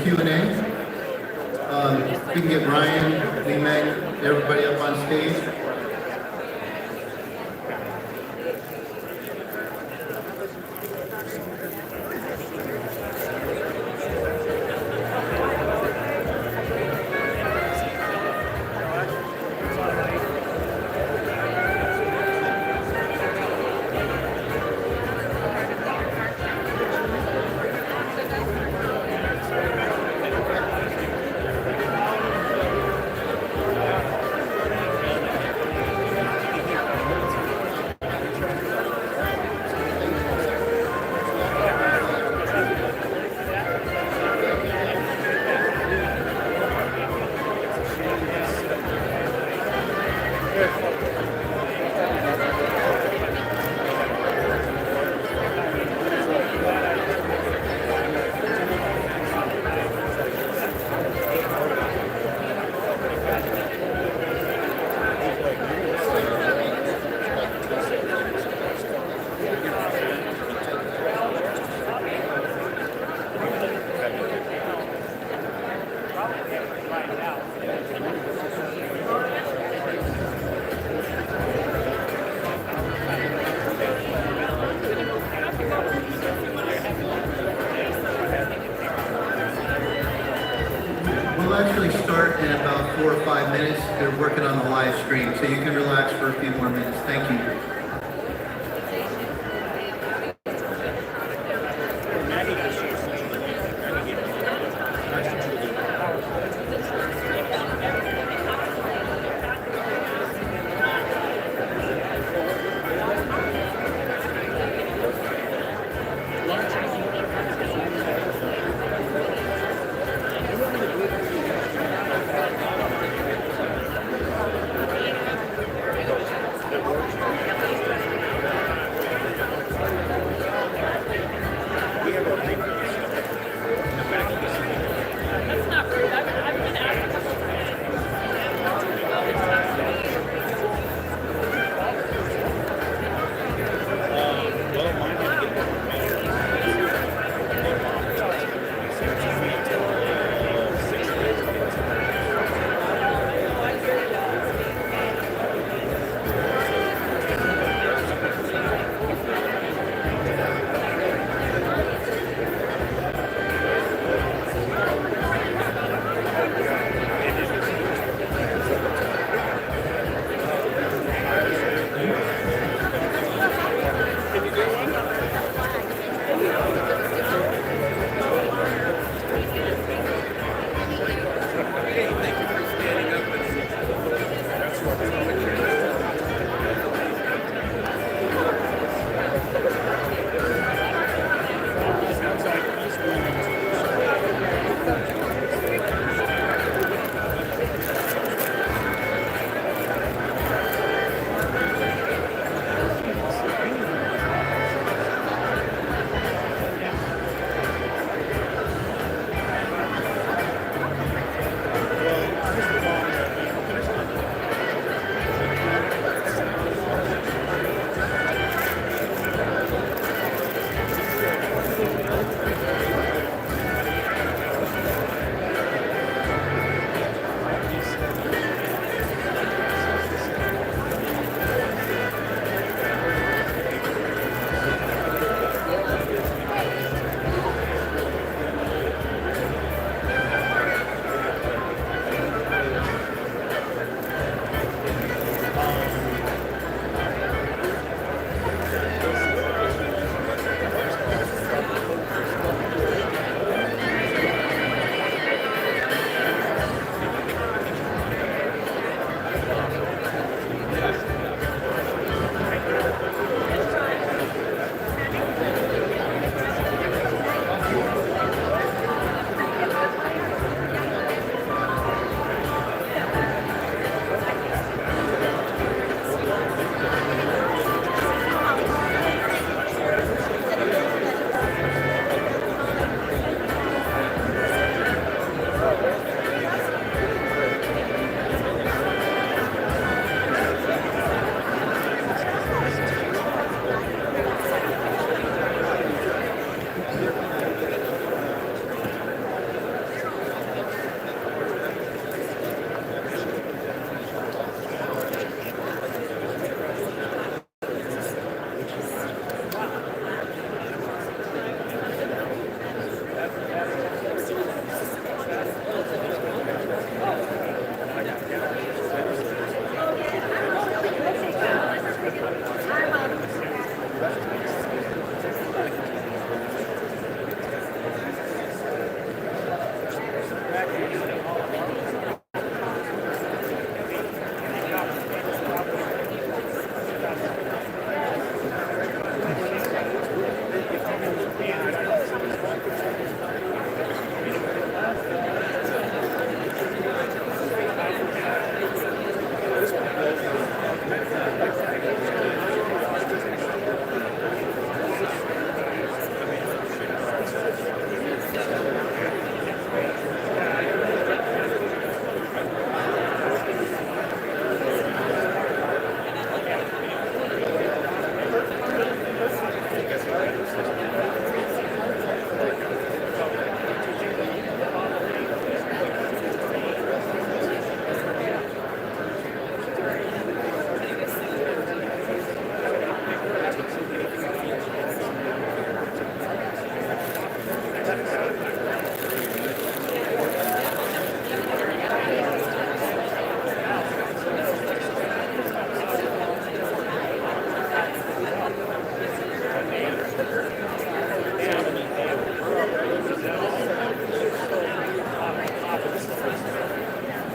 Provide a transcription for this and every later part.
Q&A. We can get Ryan, Lee Meg, everybody up on stage. We'll actually start in about 4 or 5 minutes. They're working on the live stream, so you can relax for a few more minutes. Thank you.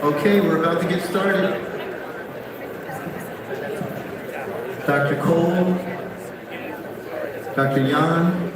Okay, we're about to get started. Dr. Cole, Dr. Yan.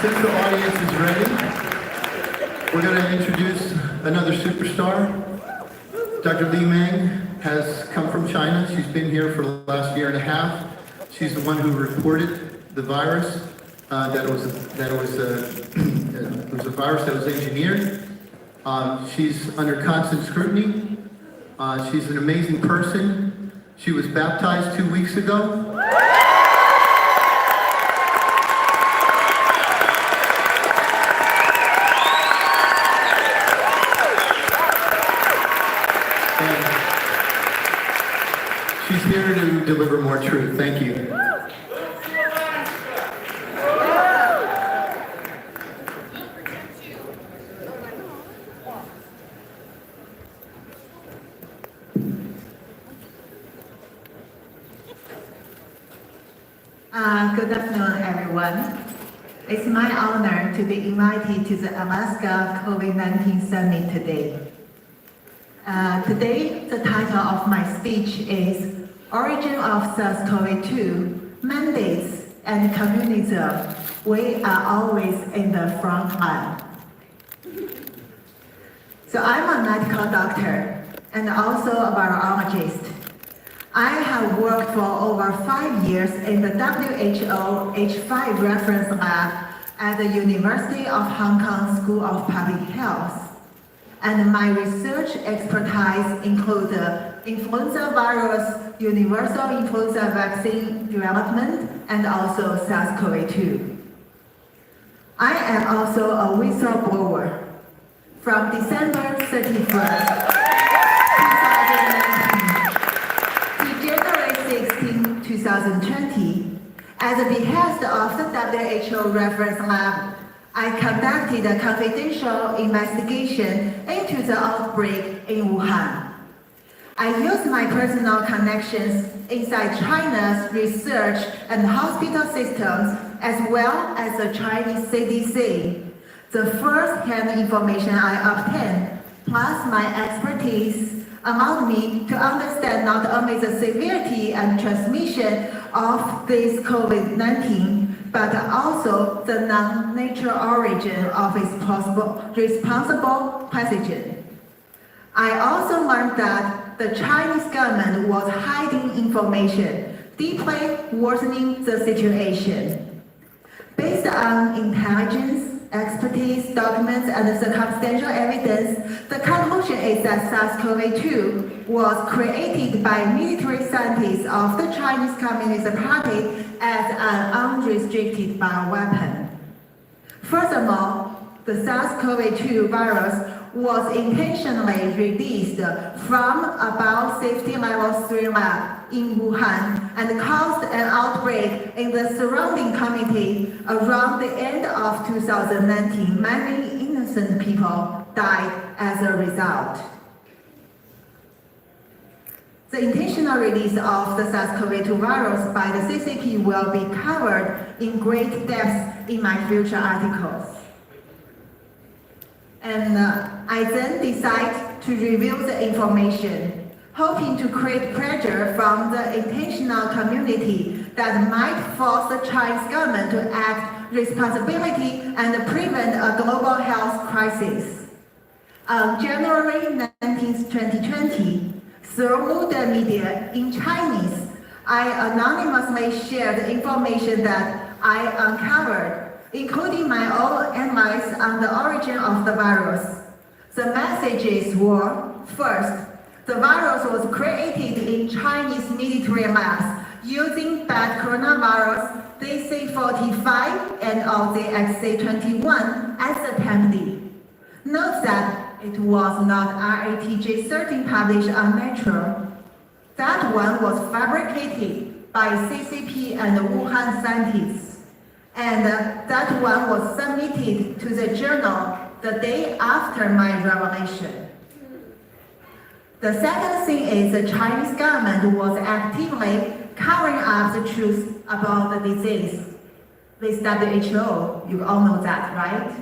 Since the audience is ready, we're going to introduce another superstar. Dr. Li Meng has come from China. She's been here for the last year and a half. She's the one who reported the virus. It was a virus that was engineered. She's under constant scrutiny. She's an amazing person. She was baptized 2 weeks ago. She's here to deliver more truth. Thank you. Good afternoon, everyone. It's my honor to be invited to the Alaska COVID-19 Summit today. Today, the title of my speech is Origin of SARS-CoV-2, Mandates and Communism. We are always in the front line. So I'm a medical doctor and also a virologist. I have worked for over 5 years in the WHO H5 reference lab at the University of Hong Kong School of Public Health. And my research expertise includes influenza virus, universal influenza vaccine development, and also SARS-CoV-2. I am also a whistleblower. From December 31st, 2019 to January 16, 2020, at the behest of the WHO reference lab, I conducted a confidential investigation into the outbreak in Wuhan. I used my personal connections inside China's research and hospital systems as well as the Chinese CDC. The first-hand information I obtained, plus my expertise, allowed me to understand not only the severity and transmission of this COVID-19, but also the non-natural origin of its possible responsible pathogen. I also learned that the Chinese government was hiding information, deeply worsening the situation. Based on intelligence, expertise, documents, and circumstantial evidence, the conclusion is that SARS-CoV-2 was created by military scientists of the Chinese Communist Party as an unrestricted bioweapon. Furthermore, the SARS-CoV-2 virus was intentionally released from a biosafety level 3 lab in Wuhan and caused an outbreak in the surrounding community. Around the end of 2019, many innocent people died as a result. The intentional release of the SARS-CoV-2 virus by the CCP will be covered in great depth in my future articles. And I then decide to reveal the information, hoping to create pressure from the international community that might force the Chinese government to act responsibility and prevent a global health crisis. On January 19, 2020, through the media in Chinese, I anonymously shared information that I uncovered, including my own advice on the origin of the virus. The messages were, first, The virus was created in Chinese military labs using bad coronavirus DC45 and or the XC21 as attendee. Note that it was not RATJ13 published on Nature. That one was fabricated by CCP and Wuhan scientists. And that one was submitted to the journal the day after my revelation. The second thing is the Chinese government was actively covering up the truth about the disease with WHO. You all know that, right?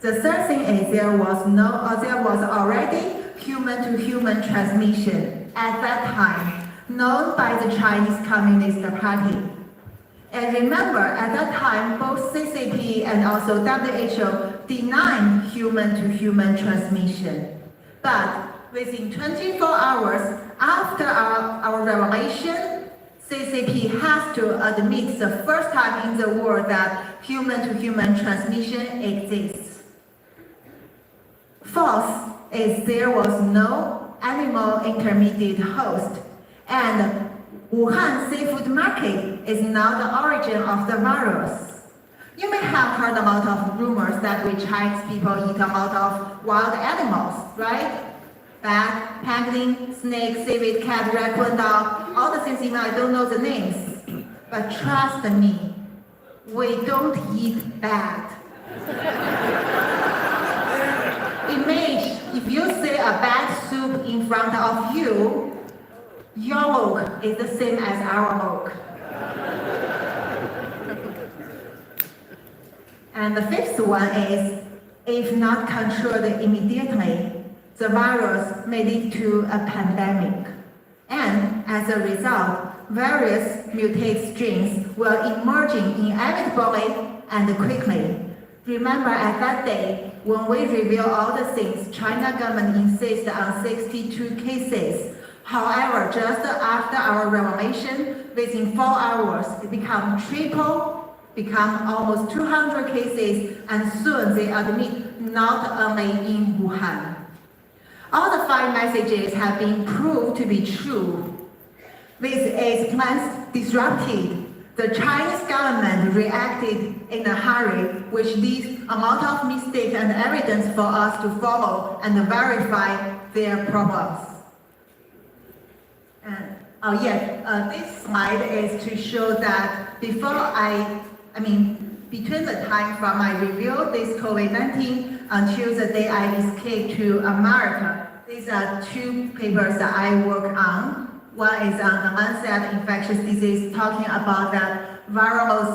The third thing is there was already human-to-human transmission at that time, known by the Chinese Communist Party. And remember, at that time, both CCP and also WHO denied human-to-human transmission. But within 24 hours after our revelation, CCP has to admit the first time in the world that human-to-human transmission exists. Fourth is there was no animal intermediate host, and Wuhan seafood market is now the origin of the virus. You may have heard a lot of rumors that we Chinese people eat a lot of wild animals, right? Bat, pangolin, snake, civet, cat, raccoon, dog, all the things even I don't know the names. But trust me, we don't eat bat. Imagine if you see a bat soup in front of you, your look is the same as our look. And the fifth one is, if not controlled immediately, the virus may lead to a pandemic. And as a result, various mutated strains will emerge inevitably and quickly. Remember at that day, when we reveal all the things, China government insists on 62 cases. However, just after our revelation, within 4 hours, it became triple, become almost 200 cases, and soon they admit not only in Wuhan. All the 5 messages have been proved to be true. With its plans disrupted, the Chinese government reacted in a hurry, which leaves a lot of mistakes and evidence for us to follow and verify their problems. This slide is to show that between the time from I revealed this COVID-19 until the day I escaped to America, these are 2 papers that I work on. One is on the Lancet Infectious Disease, talking about that viral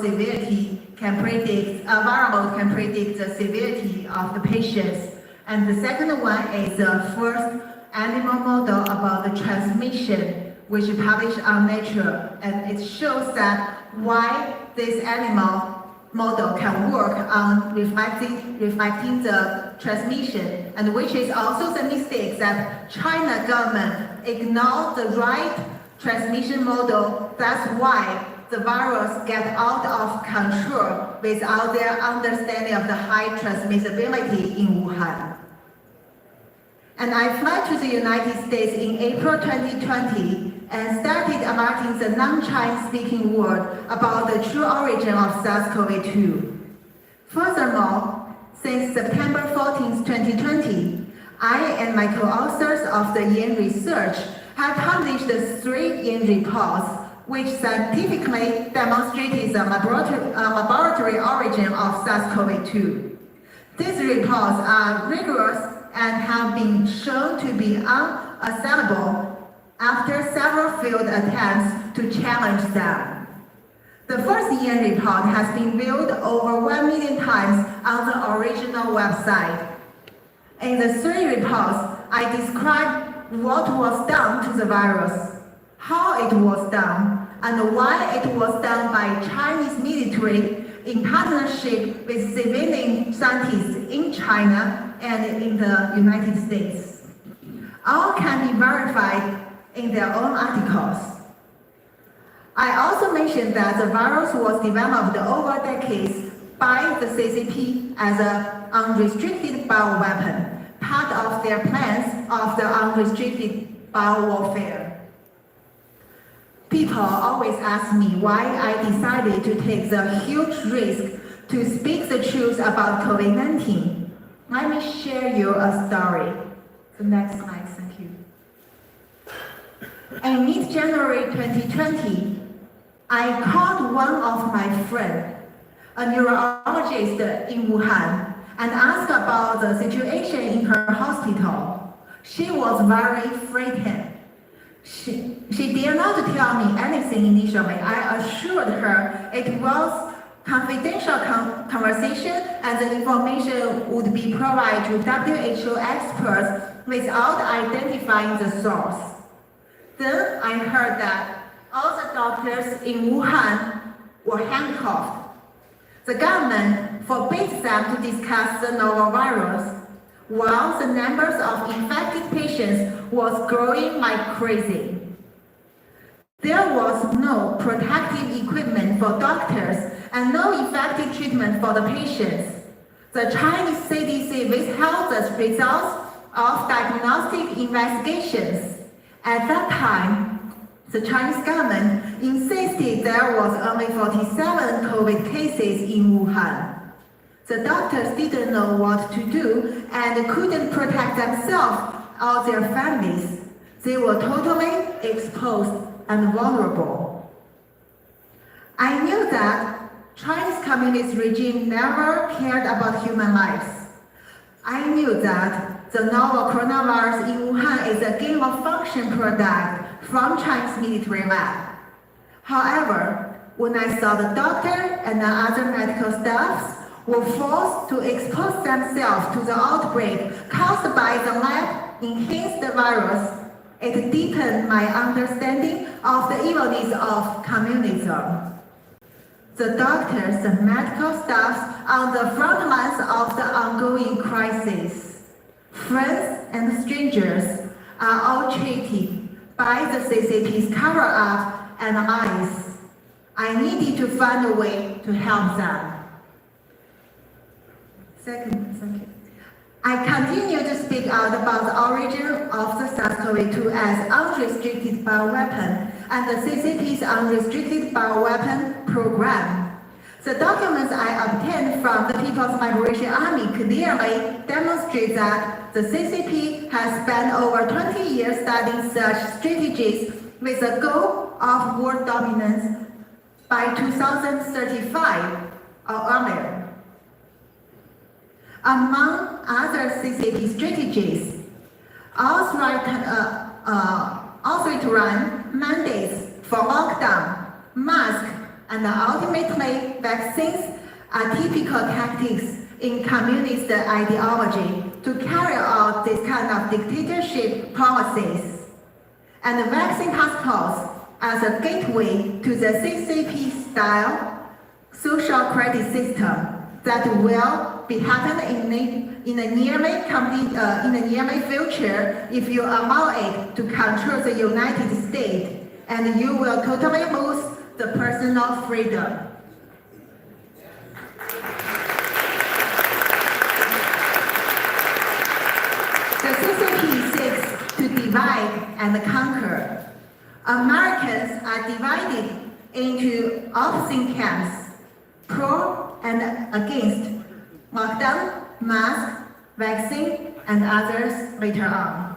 can predict the severity of the patients. And the second one is the first animal model about the transmission, which is published on Nature, and it shows that why this animal model can work on reflecting the transmission, and which is also the mistake that China government ignored the right transmission model. That's why the virus get out of control without their understanding of the high transmissibility in Wuhan. And I flew to the United States in April 2020 and started alerting the non-Chinese speaking world about the true origin of SARS-CoV-2. Furthermore, since September 14, 2020, I and my co-authors of the Yin research have published 3 Yin reports which scientifically demonstrated the laboratory origin of SARS-CoV-2. These reports are rigorous and have been shown to be unassailable after several failed attempts to challenge them. The first Yin report has been viewed over 1 million times on the original website. In the 3 reports, I described what was done to the virus, how it was done, and why it was done by Chinese military in partnership with civilian scientists in China and in the United States. All can be verified in their own articles. I also mentioned that the virus was developed over decades by the CCP as an unrestricted bioweapon, part of their plans of the unrestricted biowarfare. People always ask me why I decided to take the huge risk to speak the truth about COVID-19. Let me share you a story. The next slide, thank you. In mid-January 2020, I called one of my friends, a neurologist in Wuhan, and asked about the situation in her hospital. She was very frightened. She dared not tell me anything initially. I assured her it was confidential conversation and the information would be provided to WHO experts without identifying the source. Then I heard that all the doctors in Wuhan were handcuffed. The government forbade them to discuss the novel virus, while the numbers of infected patients was growing like crazy. There was no protective equipment for doctors and no effective treatment for the patients. The Chinese CDC withheld the results of diagnostic investigations. At that time, the Chinese government insisted there was only 47 COVID cases in Wuhan. The doctors didn't know what to do and couldn't protect themselves or their families. They were totally exposed and vulnerable. I knew that Chinese Communist regime never cared about human lives. I knew that the novel coronavirus in Wuhan is a gain-of-function product from Chinese military lab. However, when I saw the doctor and the other medical staffs were forced to expose themselves to the outbreak caused by the lab-enhanced virus, it deepened my understanding of the evilness of communism. The doctors and medical staffs on the front lines of the ongoing crisis, friends and strangers, are all treated by the CCP's cover-up and lies. I needed to find a way to help them. Second, thank you. I continue to speak out about the origin of the SARS-CoV-2 as unrestricted bioweapon and the CCP's unrestricted bioweapon program. The documents I obtained from the People's Liberation Army clearly demonstrate that the CCP has spent over 20 years studying such strategies with the goal of world dominance by 2035 or earlier. Among other CCP strategies, authoritarian mandates for lockdown, masks, and ultimately vaccines are typical tactics in communist ideology to carry out this kind of dictatorship policies. And the vaccine passports as a gateway to the CCP-style social credit system that will be happening in the nearly future if you allow it to control the United States, and you will totally lose the personal freedom. The CCP seeks to divide and conquer. Americans are divided into opposing camps, pro and against lockdown, mask, vaccine, and others later on.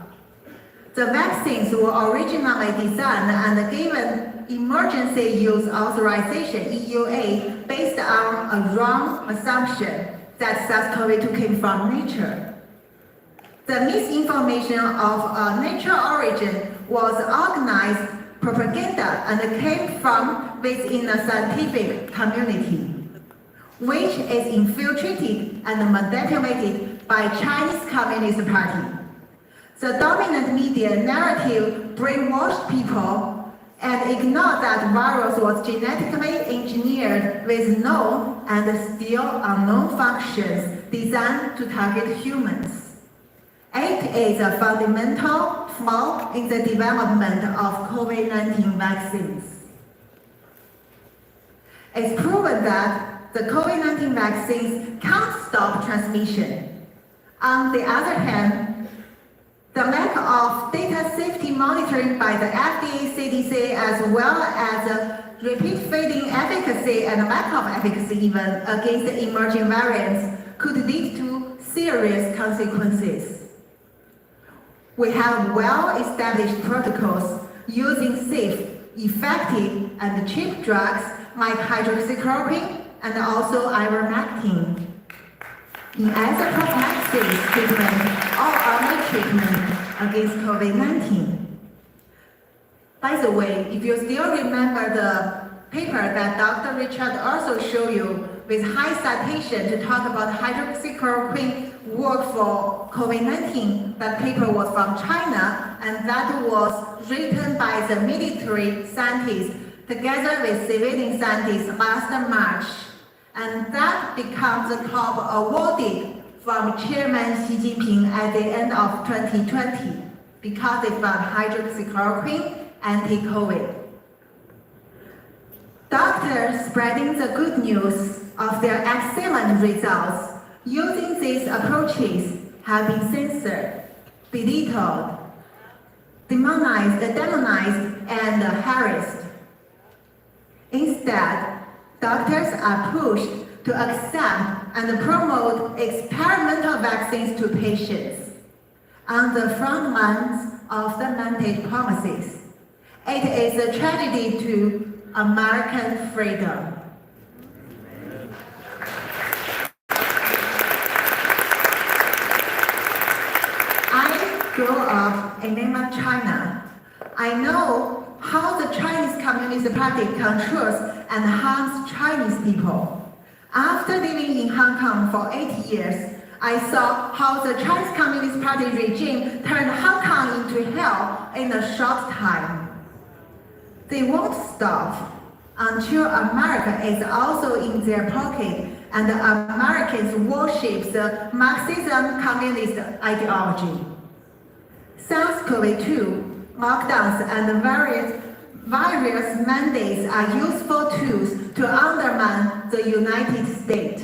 The vaccines were originally designed and given emergency use authorization, EUA, based on a wrong assumption that SARS-CoV-2 came from nature. The misinformation of nature origin was organized propaganda and came from within the scientific community, which is infiltrated and manipulated by Chinese Communist Party. The dominant media narrative brainwashed people and ignored that virus was genetically engineered with known and still unknown functions designed to target humans. It is a fundamental flaw in the development of COVID-19 vaccines. It's proven that the COVID-19 vaccines can't stop transmission. On the other hand, the safety monitoring by the FDA, CDC, as well as repeat fading efficacy and lack of efficacy even against the emerging variants could lead to serious consequences. We have well-established protocols using safe, effective, and cheap drugs like hydroxychloroquine and also ivermectin as a prophylaxis treatment or early treatment against COVID-19. By the way, if you still remember the paper that Dr. Richard also showed you with high citation to talk about hydroxychloroquine work for COVID-19, that paper was from China, and that was written by the military scientists together with civilian scientists last March. And that becomes the top awarded from Chairman Xi Jinping at the end of 2020 because they found hydroxychloroquine anti-COVID. Doctors spreading the good news of their excellent results using these approaches have been censored, belittled, demonized, and harassed. Instead, doctors are pushed to accept and promote experimental vaccines to patients on the front lines of the mandate promises. It is a tragedy to American freedom. I grew up in mainland China. I know how the Chinese Communist Party controls and harms Chinese people. After living in Hong Kong for 8 years, I saw how the Chinese Communist Party regime turned Hong Kong into hell in a short time. They won't stop until America is also in their pocket and the Americans worship the Marxism communist ideology. SARS-CoV-2, lockdowns, and various mandates are useful tools to undermine the United States.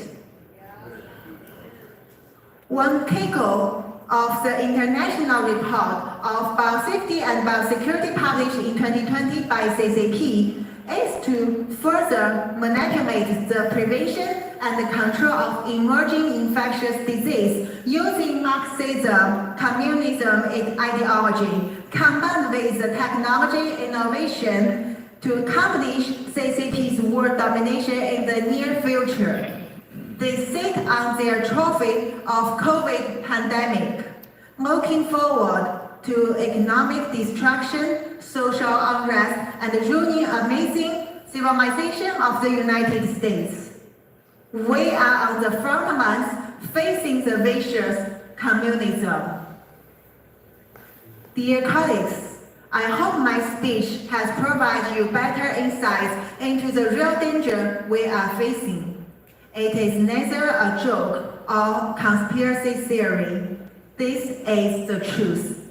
One takeaway of the international report of biosafety and biosecurity published in 2020 by CCP is to further manipulate the prevention and control of emerging infectious disease using Marxism, communism ideology, combined with the technology innovation to accomplish CCP's world domination in the near future. They sit on their trophy of COVID pandemic, looking forward to economic destruction, social unrest, and ruining amazing civilization of the United States. We are on the front lines facing the vicious communism. Dear colleagues, I hope my speech has provided you better insights into the real danger we are facing. It is neither a joke or conspiracy theory. This is the truth.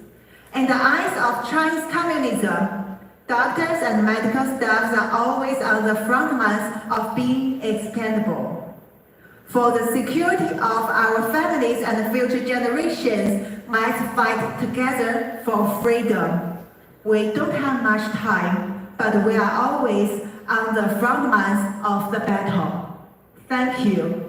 In the eyes of Chinese communism, doctors and medical staffs are always on the front lines of being expendable. For the security of our families and future generations, let's fight together for freedom. We don't have much time, but we are always on the front lines of the battle. Thank you.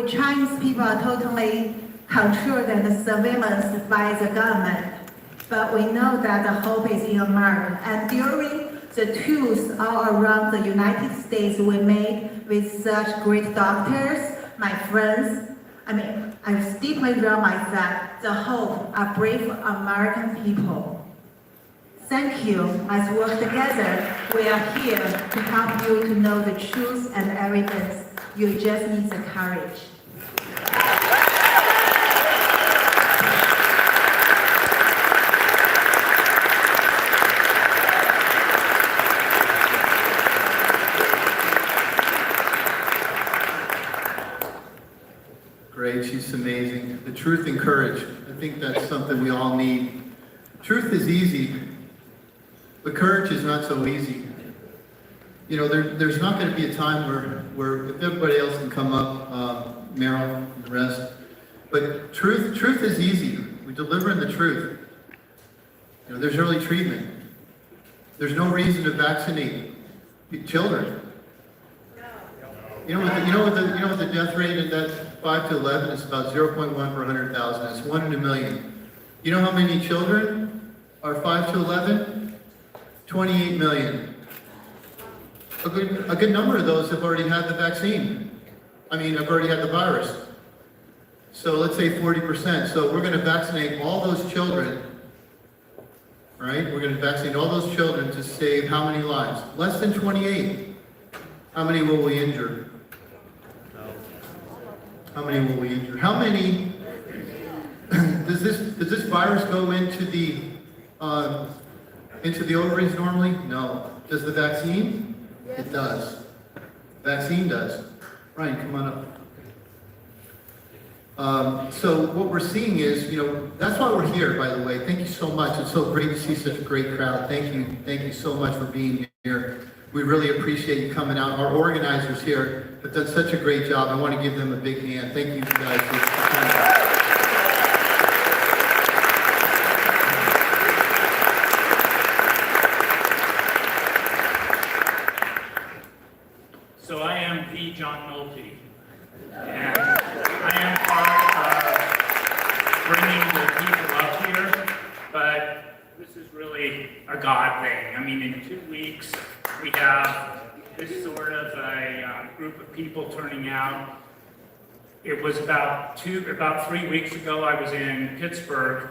Chinese people are totally controlled and surveillance by the government. But we know that the hope is in America. And during the tours all around the United States we made with such great doctors, my friends, I deeply realize that the hope are brave American people. Thank you. Let's work together. We are here to help you to know the truth and evidence. You just need the courage. Great, she's amazing. The truth and courage. I think that's something we all need. Truth is easy, but courage is not so easy. You know, there's not going to be a time where if everybody else can come up, Meryl and the rest, but truth is easy. We're delivering the truth. You know, there's early treatment. There's no reason to vaccinate children. You know what the death rate in that 5 to 11 is about 0.1 per 100,000. It's 1 in a million. You know how many children are 5 to 11? 28 million. A good number of those have already had the vaccine. I mean, have already had the virus. So let's say 40%. So we're going to vaccinate all those children, right? We're going to vaccinate all those children to save how many lives? Less than 28. How many will we injure? How many will we injure? How many, does this virus go into the ovaries normally? No. Does the vaccine? It does. Vaccine does. Ryan, come on up. So what we're seeing is, you know, that's why we're here, by the way. Thank you so much. It's so great to see such a great crowd. Thank you so much for being here. We really appreciate you coming out. Our organizers here have done such a great job. I want to give them a big hand. Thank you guys for coming out. So I am the John Nolte, and I am part of bringing the people up here, but this is really a God thing. I mean, in 2 weeks, we have this sort of a group of people turning out. It was about 3 weeks ago, I was in Pittsburgh,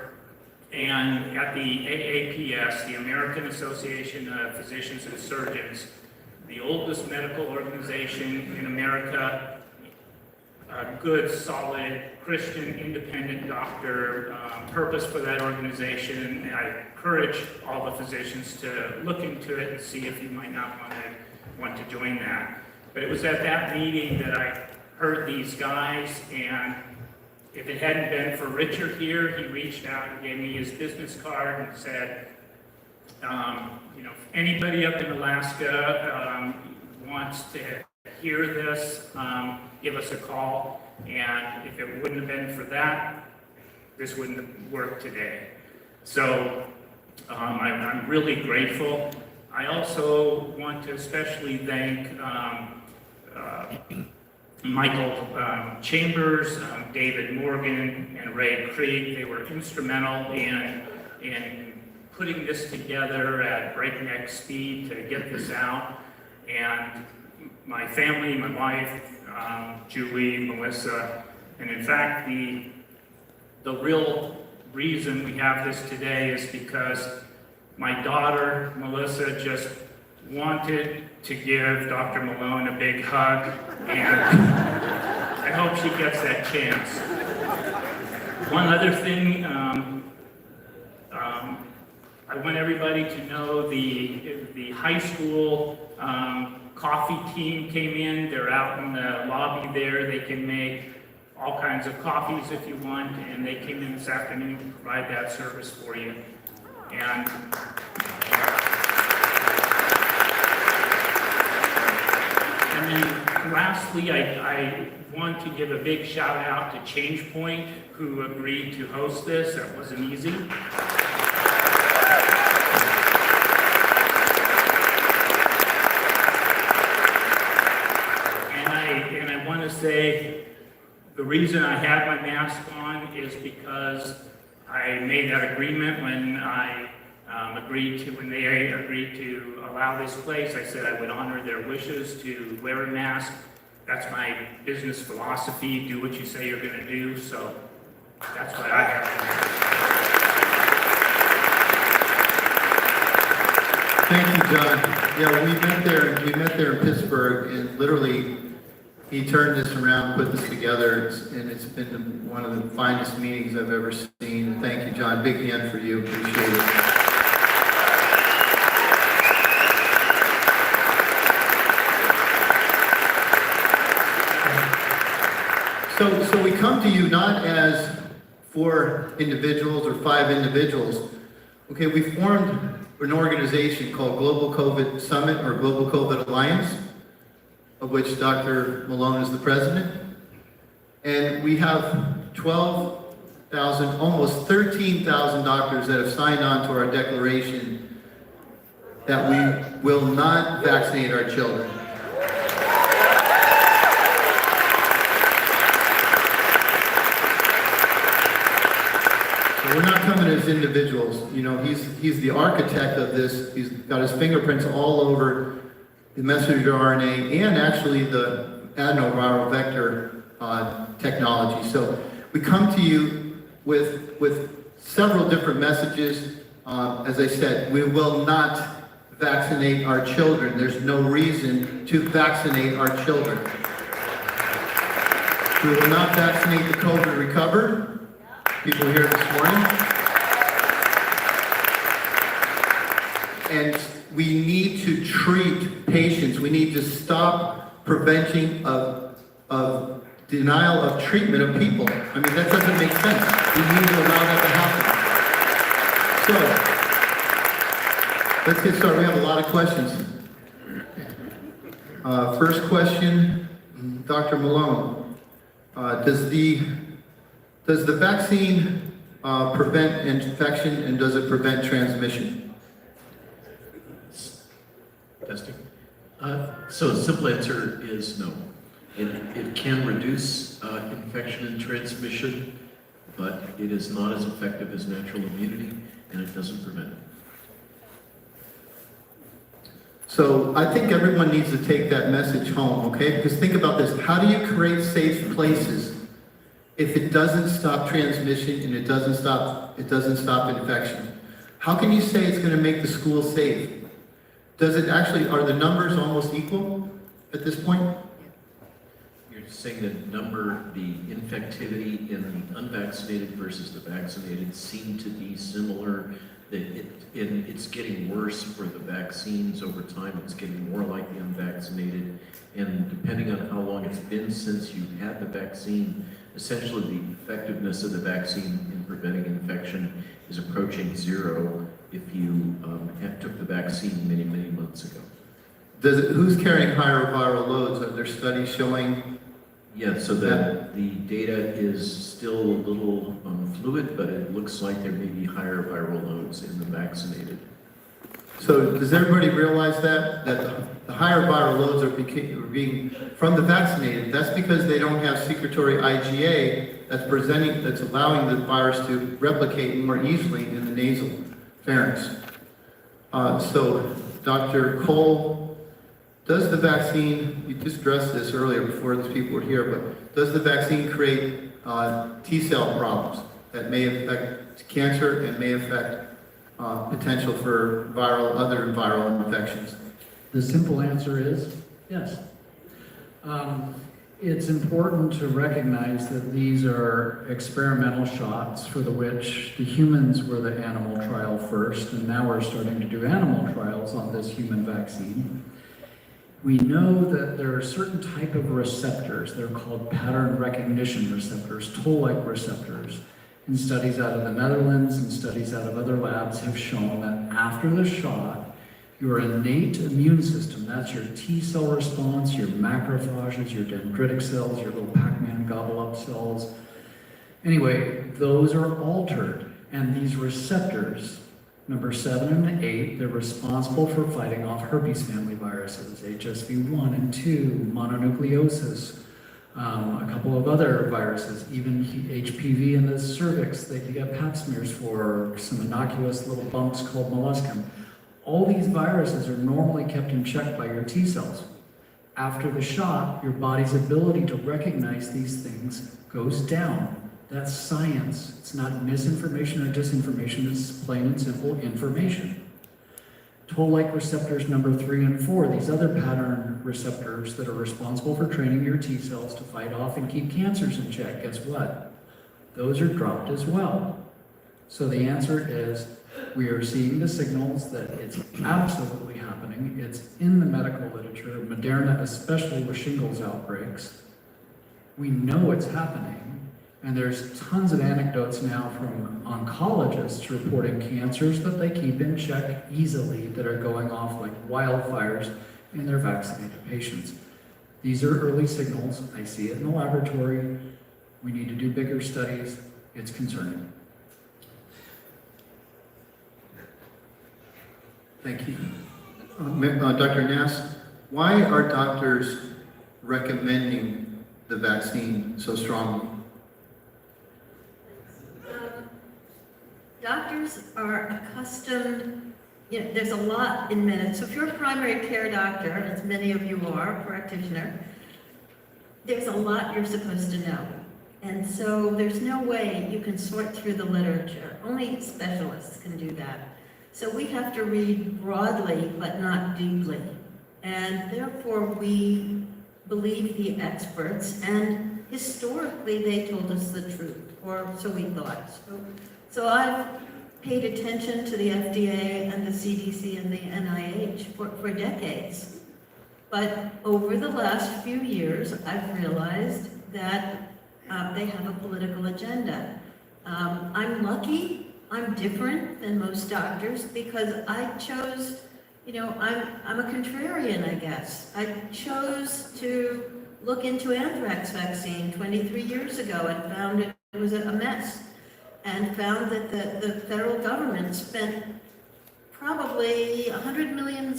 and at the AAPS, the American Association of Physicians and Surgeons, the oldest medical organization in America, a good, solid, Christian, independent doctor, purpose for that organization. And I encourage all the physicians to look into it and see if you might not want to join that. But it was at that meeting that I heard these guys, and if it hadn't been for Richard here, he reached out and gave me his business card and said, you know, if anybody up in Alaska wants to hear this, give us a call. And if it wouldn't have been for that, this wouldn't have worked today. So I'm really grateful. I also want to especially thank Michael Chambers, David Morgan, and Ray Creed. They were instrumental in putting this together at breakneck speed to get this out. And my family, my wife, Julie, Melissa, and in fact, the real reason we have this today is because my daughter, Melissa, just wanted to give Dr. Malone a big hug, and I hope she gets that chance. One other thing, I want everybody to know the high school coffee team came in. They're out in the lobby there. They can make all kinds of coffees if you want, and they came in this afternoon to provide that service for you. And then lastly, I want to give a big shout out to ChangePoint, who agreed to host this. That wasn't easy. And I want to say the reason I had my mask on is because I made that agreement when they agreed to allow this place. I said I would honor their wishes to wear a mask. That's my business philosophy. Do what you say you're going to do. So that's what I have to Thank you, John. Yeah, we met there in Pittsburgh, and literally he turned this around, put this together, and it's been one of the finest meetings I've ever seen. Thank you, John. Big hand for you. Appreciate it. So we come to you not as 4 individuals or 5 individuals. Okay, we formed an organization called Global COVID Summit or Global COVID Alliance, of which Dr. Malone is the president. And we have 12,000, almost 13,000 doctors that have signed on to our declaration that we will not vaccinate our children. So we're not coming as individuals. You know, he's the architect of this. He's got his fingerprints all over the messenger RNA and actually the adenoviral vector technology. So we come to you with several different messages. As I said, we will not vaccinate our children. There's no reason to vaccinate our children. We will not vaccinate the COVID recovered. People here this morning. And we need to treat patients. We need to stop preventing of denial of treatment of people. I mean, that doesn't make sense. We need to allow that to happen. So, let's get started. We have a lot of questions. First question, Dr. Malone. Does the vaccine prevent infection and does it prevent transmission? Testing. So the simple answer is no. It can reduce infection and transmission, but it is not as effective as natural immunity, and it doesn't prevent it. So I think everyone needs to take that message home, okay? Because think about this. How do you create safe places if it doesn't stop transmission and it doesn't stop infection? How can you say it's going to make the school safe? Does it actually, are the numbers almost equal at this point? You're saying the infectivity in the unvaccinated versus the vaccinated seem to be similar, that it's getting worse for the vaccines over time, it's getting more like the unvaccinated, and depending on how long it's been since you've had the vaccine, essentially the effectiveness of the vaccine in preventing infection is approaching 0 if you took the vaccine many, many months ago. Who's carrying higher viral loads? Are there studies showing? Yeah, so the data is still a little fluid, but it looks like there may be higher viral loads in the vaccinated. So does everybody realize that the higher viral loads are being from the vaccinated? That's because they don't have secretory IgA that's allowing the virus to replicate more easily in the nasal pharynx. So Dr. Cole, does the vaccine, you just addressed this earlier before these people were here, but does the vaccine create T-cell problems that may affect cancer and may affect potential for other viral infections? The simple answer is yes. It's important to recognize that these are experimental shots for which the humans were the animal trial first, and now we're starting to do animal trials on this human vaccine. We know that there are certain type of receptors, they're called pattern recognition receptors, toll-like receptors, and studies out of the Netherlands and studies out of other labs have shown that after the shot, your innate immune system, that's your T-cell response, your macrophages, your dendritic cells, your little Pac-Man gobble-up cells. Anyway, those are altered, and these receptors, number 7 and 8, they're responsible for fighting off herpes family viruses, HSV1 and 2, mononucleosis, a couple of other viruses, even HPV in the cervix that you get pap smears for, some innocuous little bumps called molluscum. All these viruses are normally kept in check by your T cells. After the shot, your body's ability to recognize these things goes down. That's science. It's not misinformation or disinformation, it's plain and simple information. Toll-like receptors number 3 and 4, these other pattern receptors that are responsible for training your T cells to fight off and keep cancers in check, guess what? Those are dropped as well. So the answer is, we are seeing the signals that it's absolutely happening. It's in the medical literature, Moderna especially with shingles outbreaks. We know it's happening, and there's tons of anecdotes now from oncologists reporting cancers that they keep in check easily that are going off like wildfires in their vaccinated patients. These are early signals. I see it in the laboratory. We need to do bigger studies. It's concerning. Thank you. Dr. Nass, why are doctors recommending the vaccine so strongly? Doctors are accustomed, there's a lot in minutes. So if you're a primary care doctor, as many of you are, a practitioner, there's a lot you're supposed to know. And so there's no way you can sort through the literature. Only specialists can do that. So we have to read broadly, but not deeply. And therefore we believe the experts, and historically they told us the truth, or so we thought. So I've paid attention to the FDA and the CDC and the NIH for decades. But over the last few years, I've realized that they have a political agenda. I'm lucky, I'm different than most doctors because I chose, I'm a contrarian, I guess. I chose to look into anthrax vaccine 23 years ago and found it was a mess, and found that the federal government spent probably $100 million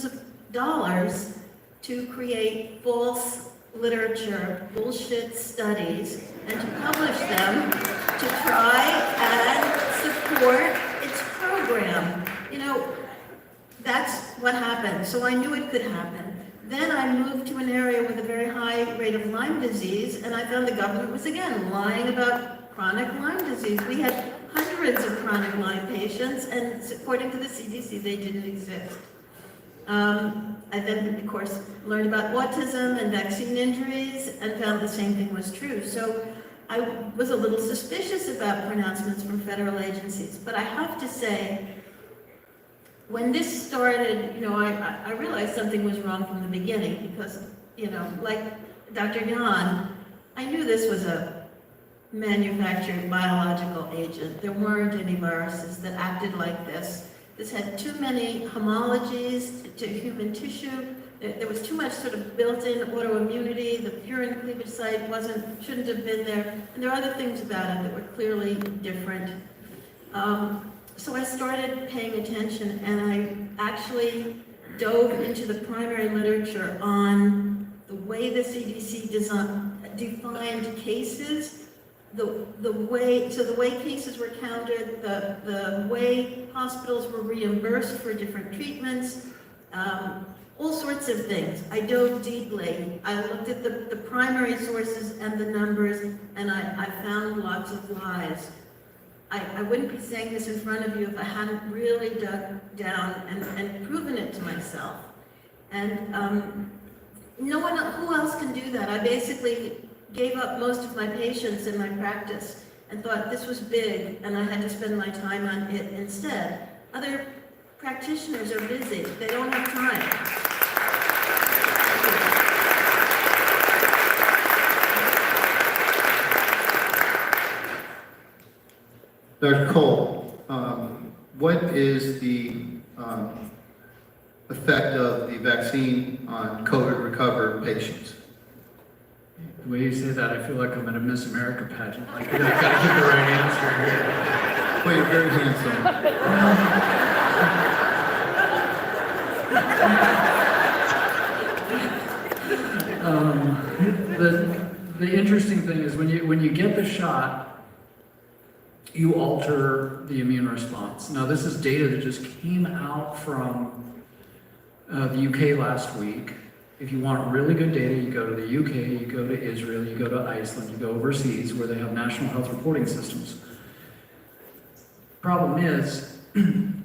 to create false literature, bullshit studies, and to publish them to try and support its program. That's what happened. So I knew it could happen. Then I moved to an area with a very high rate of Lyme disease, and I found the government was again lying about chronic Lyme disease. We had hundreds of chronic Lyme patients, and according to the CDC, they didn't exist. I then, of course, learned about autism and vaccine injuries and found the same thing was true. So I was a little suspicious about pronouncements from federal agencies. But I have to say, when this started, I realized something was wrong from the beginning because, like Dr. Yan, I knew this was a manufactured biological agent. There weren't any viruses that acted like this. This had too many homologies to human tissue. There was too much sort of built-in autoimmunity. The purine cleavage site shouldn't have been there. And there are other things about it that were clearly different. So I started paying attention, and I actually dove into the primary literature on the way the CDC defined cases, the way cases were counted, the way hospitals were reimbursed for different treatments, all sorts of things. I dove deeply. I looked at the primary sources and the numbers, and I found lots of lies. I wouldn't be saying this in front of you if I hadn't really dug down and proven it to myself. And no one, who else can do that? I basically gave up most of my patients in my practice and thought this was big and I had to spend my time on it instead. Other practitioners are busy. They don't have time. Dr. Cole, what is the effect of the vaccine on COVID recovered patients? The way you say that, I feel like I'm in a Miss America pageant. Like, I gotta give the right answer here. Well, you're very handsome. The interesting thing is when you get the shot, you alter the immune response. Now, this is data that just came out from the UK last week. If you want really good data, you go to the UK, you go to Israel, you go to Iceland, you go overseas where they have national health reporting systems. Problem is,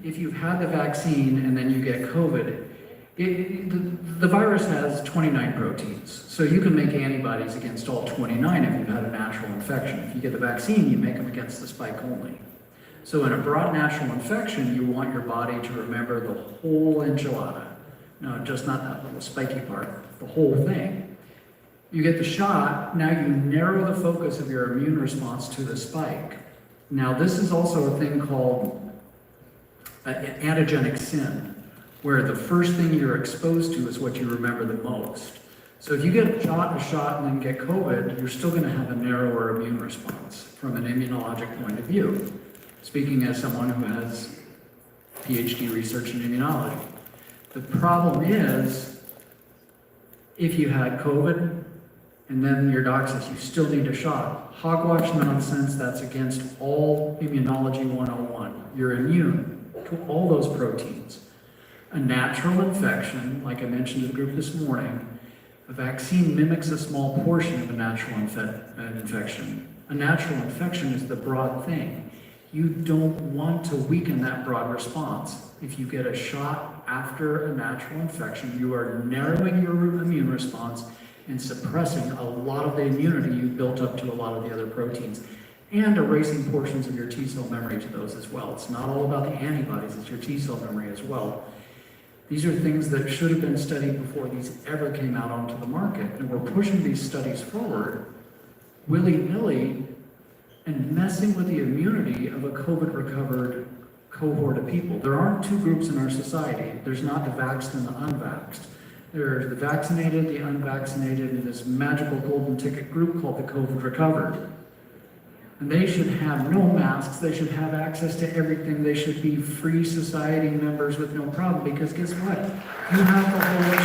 if you've had the vaccine and then you get COVID, the virus has 29 proteins. So you can make antibodies against all 29 if you've had a natural infection. If you get the vaccine, you make them against the spike only. So in a broad natural infection, you want your body to remember the whole enchilada. No, just not that little spiky part, the whole thing. You get the shot, now you narrow the focus of your immune response to the spike. Now, this is also a thing called antigenic sin, where the first thing you're exposed to is what you remember the most. So if you get a shot, and then get COVID, you're still going to have a narrower immune response from an immunologic point of view. Speaking as someone who has PhD research in immunology. The problem is, if you had COVID, and then your doc says you still need a shot, hogwash nonsense, that's against all immunology 101. You're immune to all those proteins. A natural infection, like I mentioned to the group this morning, a vaccine mimics a small portion of a natural infection. A natural infection is the broad thing. You don't want to weaken that broad response. If you get a shot after a natural infection, you are narrowing your immune response and suppressing a lot of the immunity you've built up to a lot of the other proteins, and erasing portions of your T cell memory to those as well. It's not all about the antibodies, it's your T cell memory as well. These are things that should have been studied before these ever came out onto the market, and we're pushing these studies forward willy-nilly and messing with the immunity of a COVID-recovered cohort of people. There aren't two groups in our society. There's not the vaxxed and the unvaxxed. There's the vaccinated, the unvaccinated, and this magical golden ticket group called the COVID recovered. And they should have no masks, they should have access to everything, they should be free society members with no problem, because guess what? You have the whole world.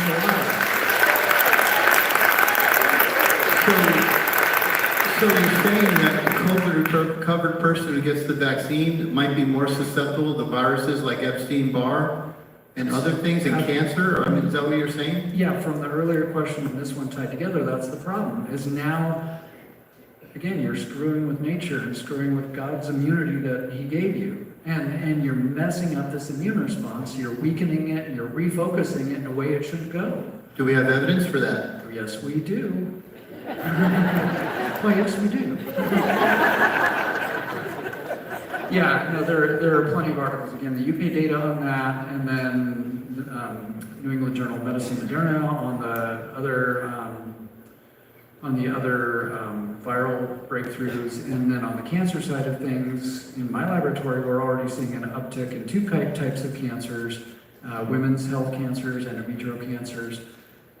So you're saying that a COVID-recovered person who gets the vaccine might be more susceptible to viruses like Epstein-Barr and other things, and cancer? I mean, is that what you're saying? Yeah, from the earlier question and this one tied together, that's the problem, is now, again, you're screwing with nature and screwing with God's immunity that he gave you. And you're messing up this immune response, you're weakening it, and you're refocusing it in a way it should go. Do we have evidence for that? Yes, we do. Well, yes, we do. Yeah, no, there are plenty of articles. Again, the UK data on that, and then New England Journal of Medicine, Moderna on the other viral breakthroughs, and then on the cancer side of things, in my laboratory, we're already seeing an uptick in two types of cancers: women's health cancers, endometrial cancers,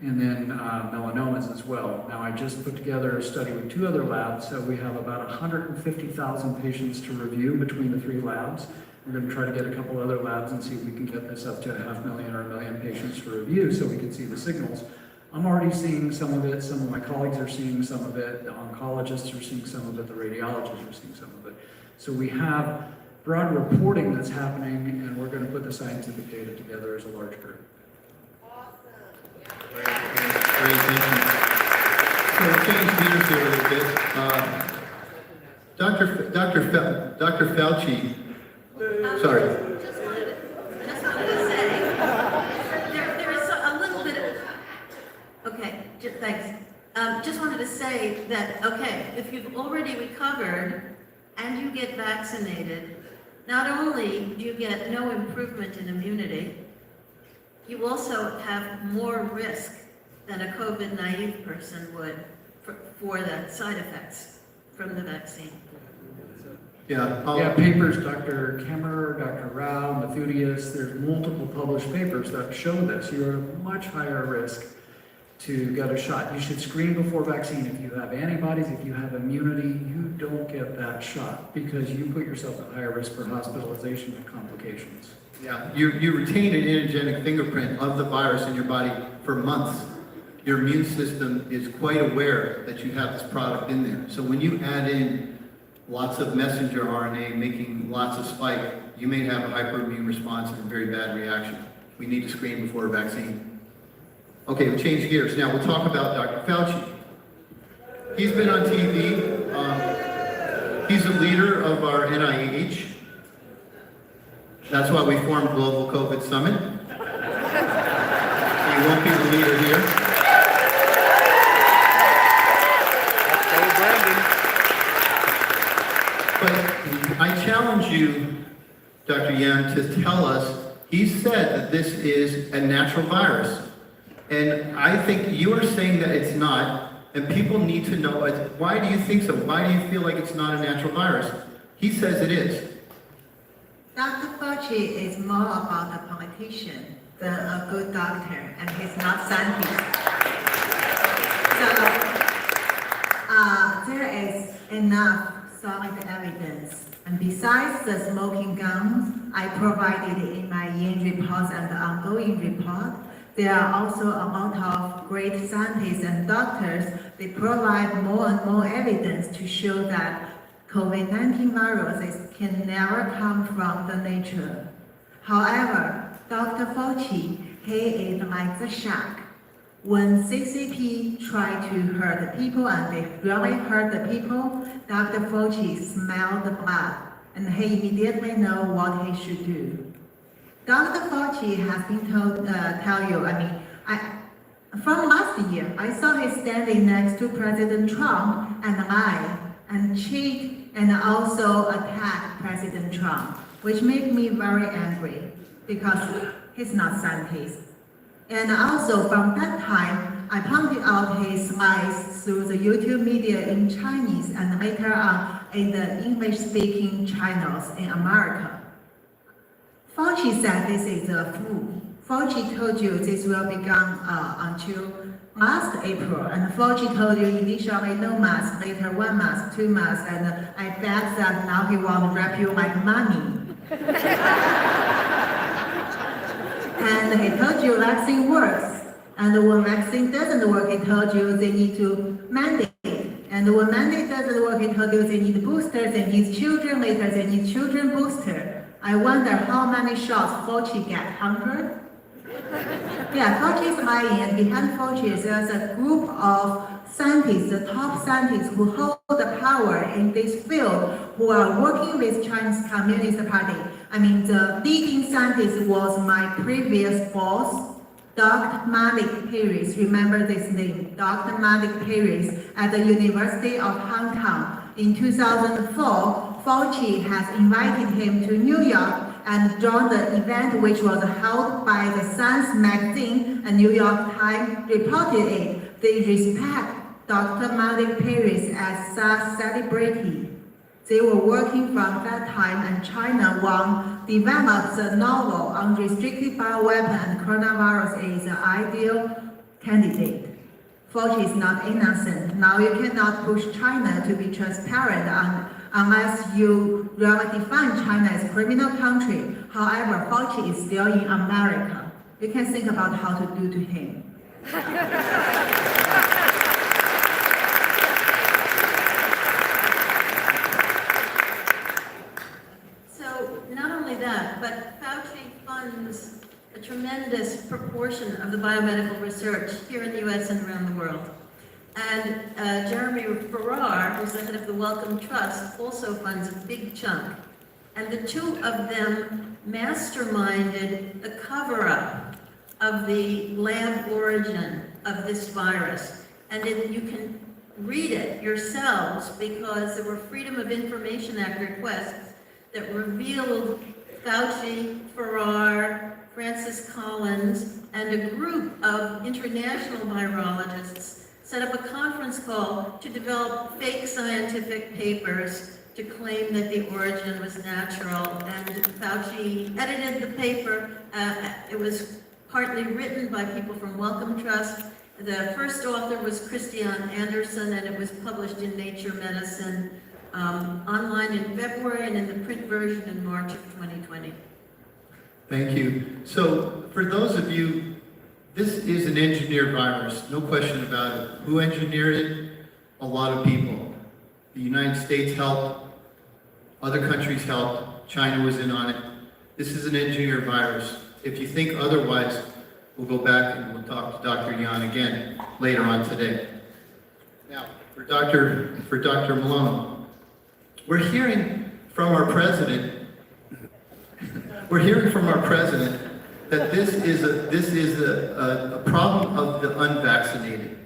and then melanomas as well. Now, I just put together a study with two other labs, so we have about 150,000 patients to review between the three labs. We're going to try to get a couple other labs and see if we can get this up to 500,000 or 1 million patients to review so we can see the signals. I'm already seeing some of it, some of my colleagues are seeing some of it, the oncologists are seeing some of it, the radiologists are seeing some of it. So we have broad reporting that's happening, and we're going to put the scientific data together as a large group. Great, thank you. So change gears here a little bit. Dr. Fauci, sorry. Just wanted to say, there is a little bit of, okay, thanks. Just wanted to say that, okay, if you've already recovered and you get vaccinated, not only do you get no improvement in immunity, you also have more risk than a COVID-naive person would for the side effects from the vaccine. Yeah, papers, Dr. Kemmerer, Dr. Rao, Mathudius, there's multiple published papers that show this. You're at much higher risk to get a shot. You should screen before vaccine. If you have antibodies, if you have immunity, you don't get that shot because you put yourself at higher risk for hospitalization and complications. Yeah, you retain an antigenic fingerprint of the virus in your body for months. Your immune system is quite aware that you have this product in there. So when you add in lots of messenger RNA making lots of spike, you may have a hyperimmune response and a very bad reaction. We need to screen before a vaccine. Okay, we'll change gears. Now we'll talk about Dr. Fauci. He's been on TV. He's a leader of our NIH. That's why we formed Global COVID Summit. He won't be the leader here. But I challenge you, Dr. Yan, to tell us, he said that this is a natural virus. And I think you are saying that it's not, And people need to know, why do you think so? Why do you feel like it's not a natural virus? He says it is. Dr. Fauci is more about a politician than a good doctor, and he's not scientist. So, there is enough solid evidence. And besides the smoking guns I provided in my Yin report and the ongoing report, there are also a lot of great scientists and doctors. They provide more and more evidence to show that COVID-19 viruses can never come from the nature. However, Dr. Fauci, he is like the shark. When CCP tried to hurt the people and they really hurt the people, Dr. Fauci smelled the blood and he immediately know what he should do. Dr. Fauci has been tell you, from last year, I saw him standing next to President Trump and lie and cheat and also attack President Trump, which made me very angry because he's not scientist. And also from that time, I pointed out his lies through the YouTube media in Chinese and later on in the English-speaking channels in America. Fauci said this is a flu. Fauci told you this will begin until last April, and Fauci told you initially no mask, later 1 mask, 2 masks, and I bet that now he wants to wrap you like money. And he told you vaccine works, and when vaccine doesn't work, he told you they need to mandate. And when mandate doesn't work, he told you they need boosters, they need children, later they need children booster. I wonder how many shots Fauci get, 100? Yeah, Fauci is lying, and behind Fauci there's a group of scientists, the top scientists who hold the power in this field, who are working with Chinese Communist Party. The leading scientist was my previous boss, Dr. Malik Paris. Remember this name, Dr. Malik Paris at the University of Hong Kong. In 2004, Fauci has invited him to New York and joined the event which was held by the Science magazine, and New York Times reported it. They respect Dr. Malik Paris as a celebrity. They were working from that time, and China developed the novel unrestricted bioweapon, and coronavirus is the ideal candidate. Fauci is not innocent. Now you cannot push China to be transparent unless you really define China as a criminal country. However, Fauci is still in America. You can think about how to do to him. So not only that, but Fauci funds a tremendous proportion of the biomedical research here in the US and around the world. And Jeremy Farrar, who's the head of the Wellcome Trust, also funds a big chunk. And the two of them masterminded the cover-up of the lab origin of this virus. And you can read it yourselves because there were Freedom of Information Act requests that revealed Fauci, Farrar, Francis Collins, and a group of international virologists set up a conference call to develop fake scientific papers to claim that the origin was natural. And Fauci edited the paper. It was partly written by people from Wellcome Trust. The first author was Christian Anderson, and it was published in Nature Medicine online in February and in the print version in March of 2020. Thank you. So for those of you, this is an engineered virus, no question about it. Who engineered it? A lot of people. The United States helped, other countries helped, China was in on it. This is an engineered virus. If you think otherwise, we'll go back and we'll talk to Dr. Yan again later on today. Now, for Dr. Malone, we're hearing from our president that this is a problem of the unvaccinated,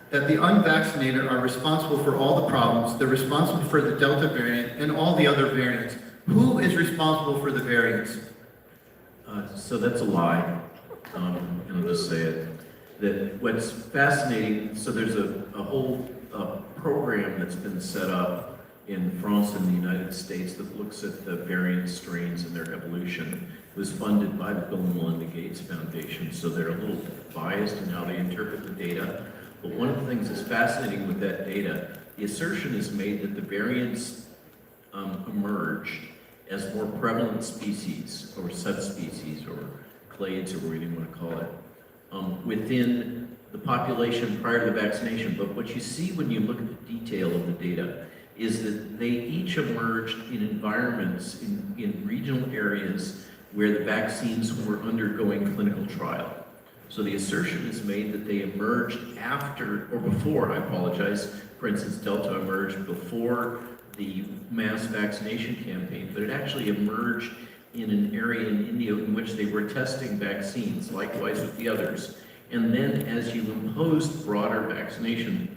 that the unvaccinated are responsible for all the problems. They're responsible for the Delta variant and all the other variants. Who is responsible for the variants? So that's a lie. I'll just say it. that what's fascinating, so there's a whole program that's been set up in France and the United States that looks at the variant strains and their evolution. It was funded by the Bill and Melinda Gates Foundation, so they're a little biased in how they interpret the data. But one of the things that's fascinating with that data, the assertion is made that the variants emerged as more prevalent species or subspecies or clades or whatever you want to call it within the population prior to the vaccination. But what you see when you look at the detail of the data is that they each emerged in environments, in regional areas where the vaccines were undergoing clinical trial. So the assertion is made that they emerged after, or before, I apologize, for instance, Delta emerged before the mass vaccination campaign, but it actually emerged in an area in India in which they were testing vaccines, likewise with the others. And then as you imposed broader vaccination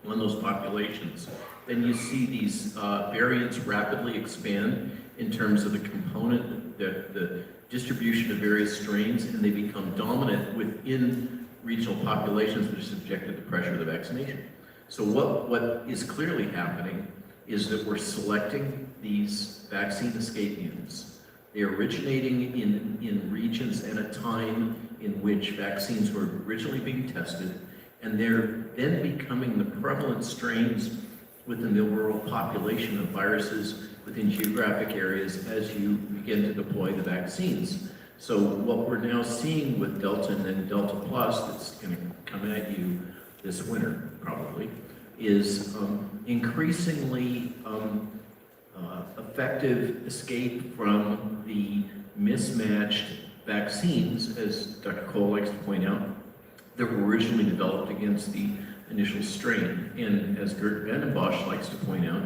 on those populations, then you see these variants rapidly expand in terms of the component, the distribution of various strains, and they become dominant within regional populations that are subjected to pressure of the vaccination. So what is clearly happening is that we're selecting these vaccine escape mutants. They're originating in regions at a time in which vaccines were originally being tested, and they're then becoming the prevalent strains within the overall population of viruses within geographic areas as you begin to deploy the vaccines. So what we're now seeing with Delta and then Delta Plus, that's going to come at you this winter probably, is increasingly effective escape from the mismatched vaccines, as Dr. Cole likes to point out, that were originally developed against the initial strain. And as Gert Vandenbosch likes to point out,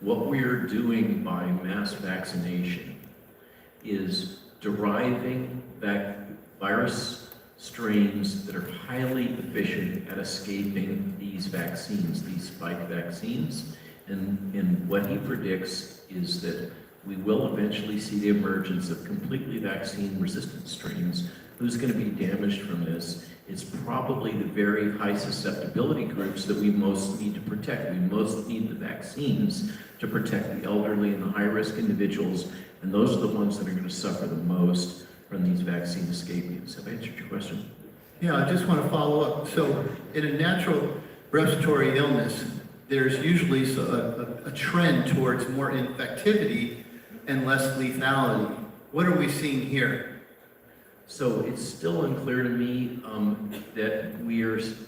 what we are doing by mass vaccination is deriving virus strains that are highly efficient at escaping these vaccines, these spike vaccines. And what he predicts is that we will eventually see the emergence of completely vaccine-resistant strains. Who's going to be damaged from this? It's probably the very high susceptibility groups that we most need to protect. We most need the vaccines to protect the elderly and the high-risk individuals, and those are the ones that are going to suffer the most from these vaccine escape mutants. Have I answered your question? Yeah, I just want to follow up. So in a natural respiratory illness, there's usually a trend towards more infectivity and less lethality. What are we seeing here? So it's still unclear to me that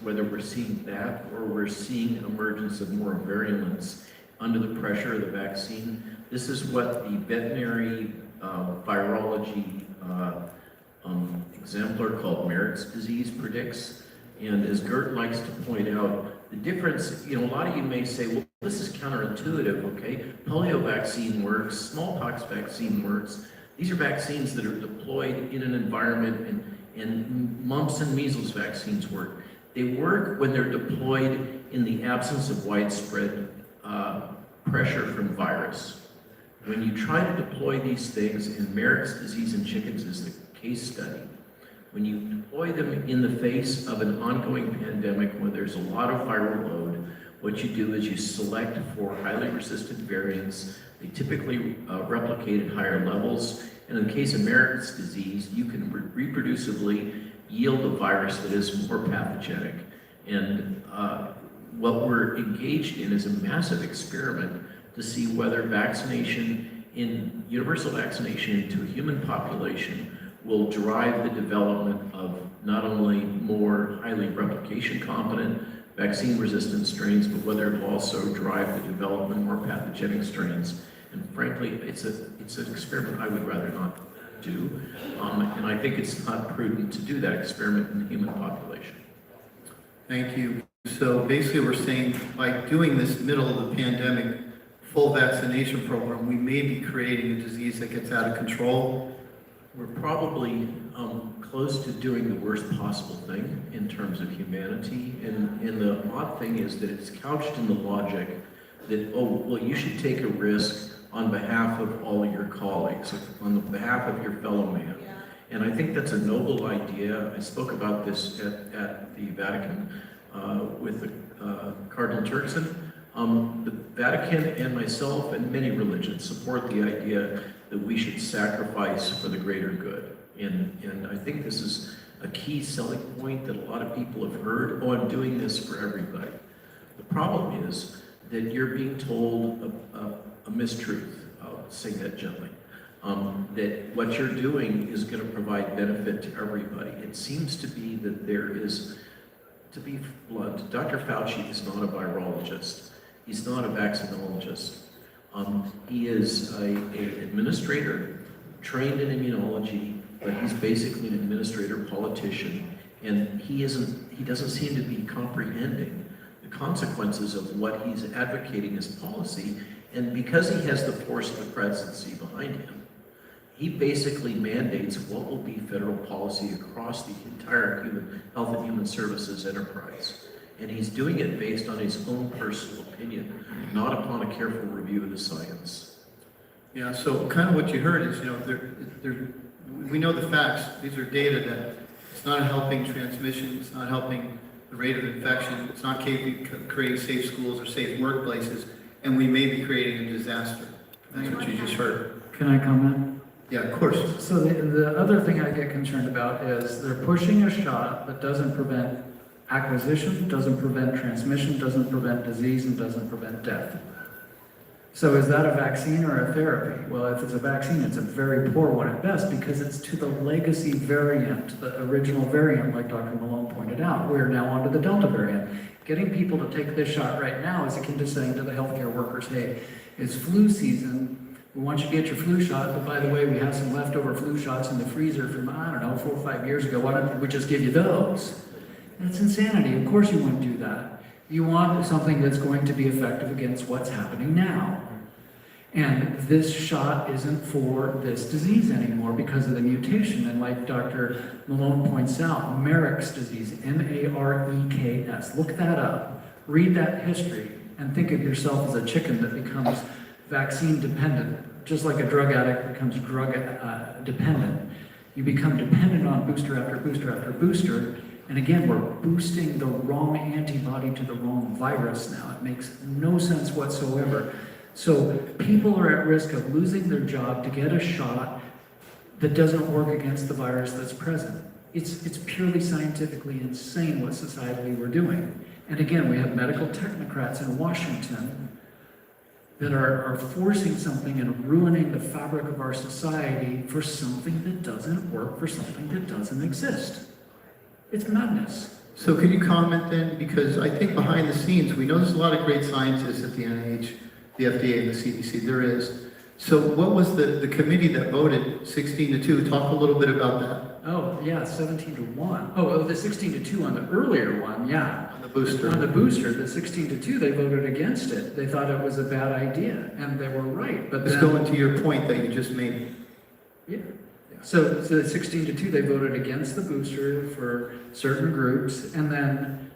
whether we're seeing that or we're seeing emergence of more virulence under the pressure of the vaccine. This is what the veterinary virology exemplar called Merrick's disease predicts. And as Gert likes to point out, the difference, a lot of you may say, well, this is counterintuitive, okay? Polio vaccine works, smallpox vaccine works. These are vaccines that are deployed in an environment, and mumps and measles vaccines work. They work when they're deployed in the absence of widespread pressure from virus. When you try to deploy these things, and Merrick's disease in chickens is the case study, when you deploy them in the face of an ongoing pandemic where there's a lot of viral load, what you do is you select for highly resistant variants. They typically replicate at higher levels. And in the case of Merrick's disease, you can reproducibly yield a virus that is more pathogenic. And what we're engaged in is a massive experiment to see whether universal vaccination into a human population will drive the development of not only more highly replication competent vaccine-resistant strains, but whether it will also drive the development of more pathogenic strains. And frankly, it's an experiment I would rather not do. And I think it's not prudent to do that experiment in the human population. Thank you. So basically we're saying by doing this middle of the pandemic full vaccination program, we may be creating a disease that gets out of control. We're probably close to doing the worst possible thing in terms of humanity. And the odd thing is that it's couched in the logic that, oh, well, you should take a risk on behalf of all of your colleagues, on the behalf of your fellow man. And I think that's a noble idea. I spoke about this at the Vatican with Cardinal Turkson. The Vatican and myself and many religions support the idea that we should sacrifice for the greater good. And I think this is a key selling point that a lot of people have heard. Oh, I'm doing this for everybody. The problem is that you're being told a mistruth. I'll say that gently. That what you're doing is going to provide benefit to everybody. It seems to be that there is, to be blunt, Dr. Fauci is not a virologist. He's not a vaccinologist. He is an administrator trained in immunology, but he's basically an administrator politician, and he doesn't seem to be comprehending the consequences of what he's advocating as policy. And because he has the force of the presidency behind him, he basically mandates what will be federal policy across the entire health and human services enterprise. And he's doing it based on his own personal opinion, not upon a careful review of the science. Yeah, so kind of what you heard is, we know the facts. These are data that it's not helping transmission, it's not helping the rate of infection, it's not creating safe schools or safe workplaces, and we may be creating a disaster. That's what you just heard. Can I comment? Yeah, of course. So the other thing I get concerned about is they're pushing a shot that doesn't prevent acquisition, doesn't prevent transmission, doesn't prevent disease, and doesn't prevent death. So is that a vaccine or a therapy? Well, if it's a vaccine, it's a very poor one at best because it's to the legacy variant, the original variant, like Dr. Malone pointed out. We're now onto the Delta variant. Getting people to take this shot right now is akin to saying to the healthcare workers, hey, it's flu season. We want you to get your flu shot, but by the way, we have some leftover flu shots in the freezer from, 4 or 5 years ago. Why don't we just give you those? That's insanity. Of course you wouldn't do that. You want something that's going to be effective against what's happening now. And this shot isn't for this disease anymore because of the mutation. And like Dr. Malone points out, Marek's disease, M-A-R-E-K-S. Look that up. Read that history and think of yourself as a chicken that becomes vaccine dependent, just like a drug addict becomes drug dependent. You become dependent on booster after booster after booster. And again, we're boosting the wrong antibody to the wrong virus now. It makes no sense whatsoever. So people are at risk of losing their job to get a shot that doesn't work against the virus that's present. It's purely scientifically insane what societally we're doing. And again, we have medical technocrats in Washington that are forcing something and ruining the fabric of our society for something that doesn't work, for something that doesn't exist. It's madness. So can you comment then, because I think behind the scenes, we know there's a lot of great scientists at the NIH, the FDA, and the CDC, there is. So what was the committee that voted 16-2? Talk a little bit about that. Oh, yeah, 17-1. Oh, the 16-2 on the earlier one, yeah. On the booster. On the booster, the 16-2, they voted against it. They thought it was a bad idea, and they were right. But Let's go into your point that you just made. Yeah. So the 16-2, they voted against the booster for certain groups, and then,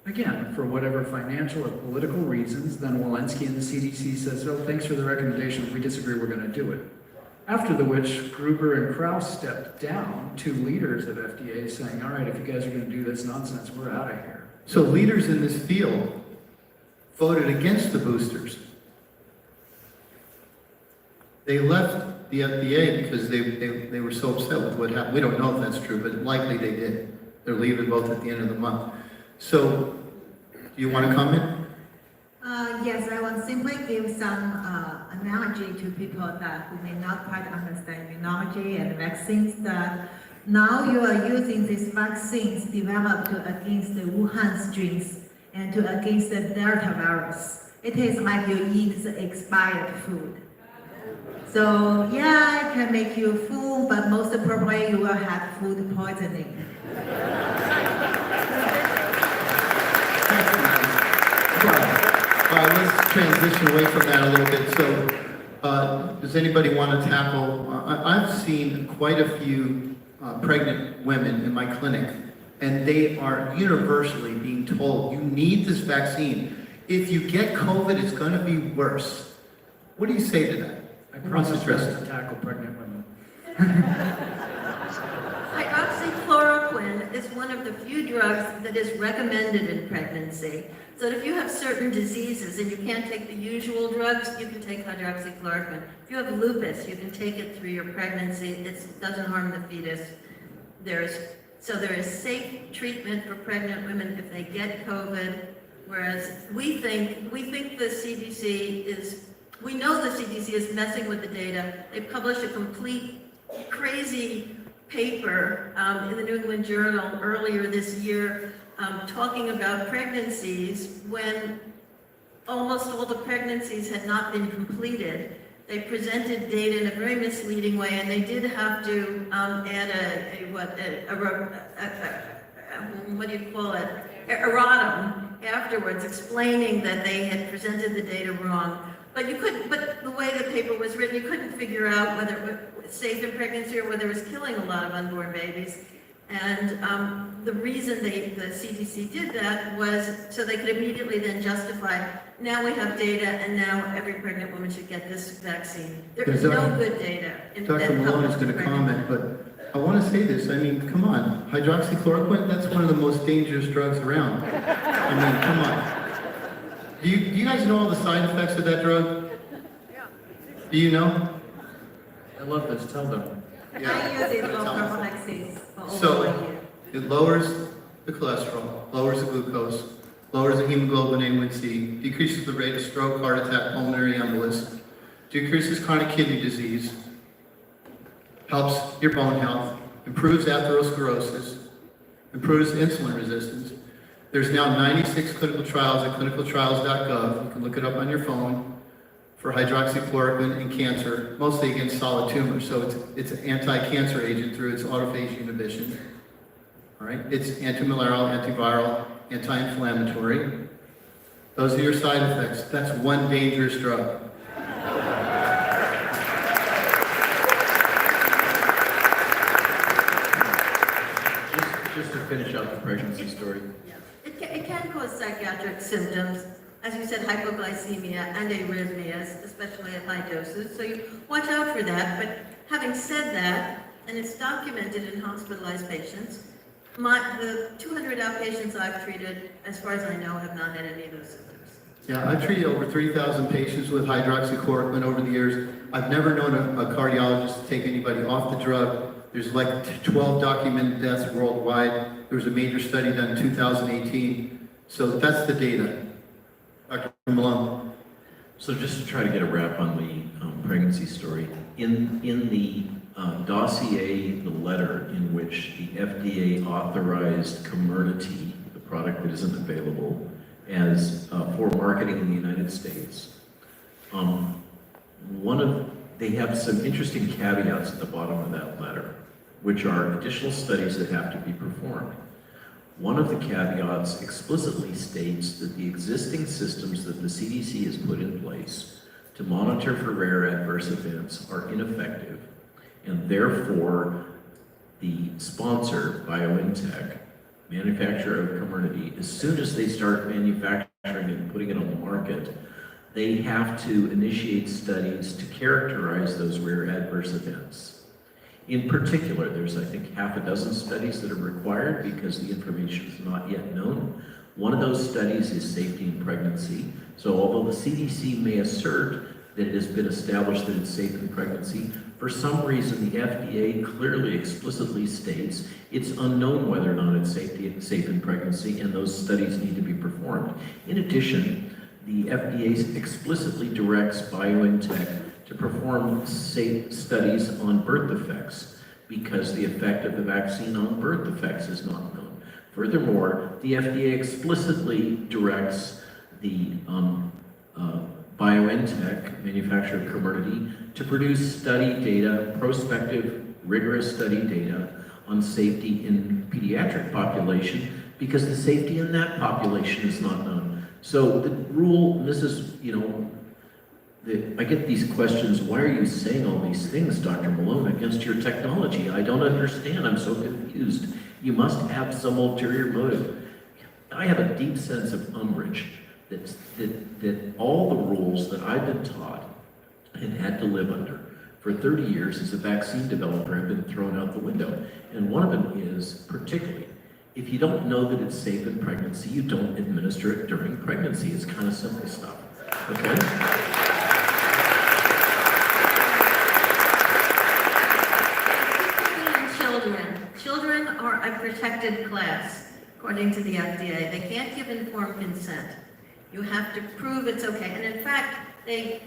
again, for whatever financial or political reasons, then Walensky and the CDC says, oh, thanks for the recommendation. If we disagree, we're going to do it. After the which, Gruber and Krauss stepped down, two leaders at FDA, saying, all right, if you guys are going to do this nonsense, we're out of here. So leaders in this field voted against the boosters. They left the FDA because they were so upset with what happened. We don't know if that's true, but likely they did. They're leaving both at the end of the month. So, do you want to comment? Yes, I will simply give some analogy to people that who may not quite understand immunology and vaccines, that now you are using these vaccines developed against the Wuhan strains and against the Delta virus. It is like you eat the expired food. So yeah, it can make you full, but most probably you will have food poisoning. All right, let's transition away from that a little bit. So, does anybody want to tackle? I've seen quite a few pregnant women in my clinic, and they are universally being told, you need this vaccine. If you get COVID, it's going to be worse. What do you say to that? I promise not to tackle pregnant women. is one of the few drugs that is recommended in pregnancy. So that if you have certain diseases and you can't take the usual drugs, you can take hydroxychloroquine. If you have lupus, you can take it through your pregnancy. It doesn't harm the fetus. There is safe treatment for pregnant women if they get COVID, whereas we think the CDC is, we know the CDC is messing with the data. They published a complete crazy paper in the New England Journal earlier this year talking about pregnancies when almost all the pregnancies had not been completed. They presented data in a very misleading way, and they did have to add what do you call it, erratum afterwards, explaining that they had presented the data wrong. But you couldn't, but the way the paper was written, you couldn't figure out whether it was safe in pregnancy or whether it was killing a lot of unborn babies. And the reason the CDC did that was so they could immediately then justify, now we have data and now every pregnant woman should get this vaccine. There is no good data. Dr. Malone is going to comment, but I want to say this. I mean, come on. Hydroxychloroquine, that's one of the most dangerous drugs around. I mean, come on. Do you guys know all the side effects of that drug? Do you know? I love this, tell them. I use it for prophylaxis for over So, 1 year. it lowers the cholesterol, lowers the glucose, lowers the hemoglobin A1C, decreases the rate of stroke, heart attack, pulmonary embolus, decreases chronic kidney disease, helps your bone health, improves atherosclerosis, improves insulin resistance. There's now 96 clinical trials at clinicaltrials.gov. You can look it up on your phone for hydroxychloroquine and cancer, mostly against solid tumors. So it's an anti-cancer agent through its autophagy inhibition. All right, it's antimalarial, antiviral, anti-inflammatory. Those are your side effects. That's one dangerous drug. Just to finish out the pregnancy story. Yeah. It can cause psychiatric symptoms, as you said, hypoglycemia and arrhythmias, especially at high doses. So you watch out for that. But having said that, and it's documented in hospitalized patients, the 200 outpatients I've treated, as far as I know, have not had any of those symptoms. Yeah, I've treated over 3,000 patients with hydroxychloroquine over the years. I've never known a cardiologist to take anybody off the drug. There's like 12 documented deaths worldwide. There was a major study done in 2018. So that's the data. Dr. Malone. So just to try to get a wrap on the pregnancy story, in the dossier, the letter in which the FDA authorized Comirnaty, the product that isn't available, as for marketing in the United States, they have some interesting caveats at the bottom of that letter, which are additional studies that have to be performed. One of the caveats explicitly states that the existing systems that the CDC has put in place to monitor for rare adverse events are ineffective, and therefore the sponsor, BioNTech, manufacturer of Comirnaty, as soon as they start manufacturing it and putting it on the market, they have to initiate studies to characterize those rare adverse events. In particular, there's, I think, half a dozen studies that are required because the information is not yet known. One of those studies is safety in pregnancy. So although the CDC may assert that it has been established that it's safe in pregnancy, for some reason the FDA clearly explicitly states it's unknown whether or not it's safe in pregnancy, and those studies need to be performed. In addition, the FDA explicitly directs BioNTech to perform safe studies on birth defects because the effect of the vaccine on birth defects is not known. Furthermore, the FDA explicitly directs the BioNTech, manufacturer of Comirnaty, to produce study data, prospective, rigorous study data on safety in pediatric population because the safety in that population is not known. So the rule, this is, I get these questions, why are you saying all these things, Dr. Malone, against your technology? I don't understand, I'm so confused. You must have some ulterior motive. I have a deep sense of umbrage that all the rules that I've been taught and had to live under for 30 years as a vaccine developer have been thrown out the window. And one of them is, particularly, If you don't know that it's safe in pregnancy, you don't administer it during pregnancy. It's kind of simple stuff, okay? Children are a protected class, according to the FDA. They can't give informed consent. You have to prove it's okay. And in fact, they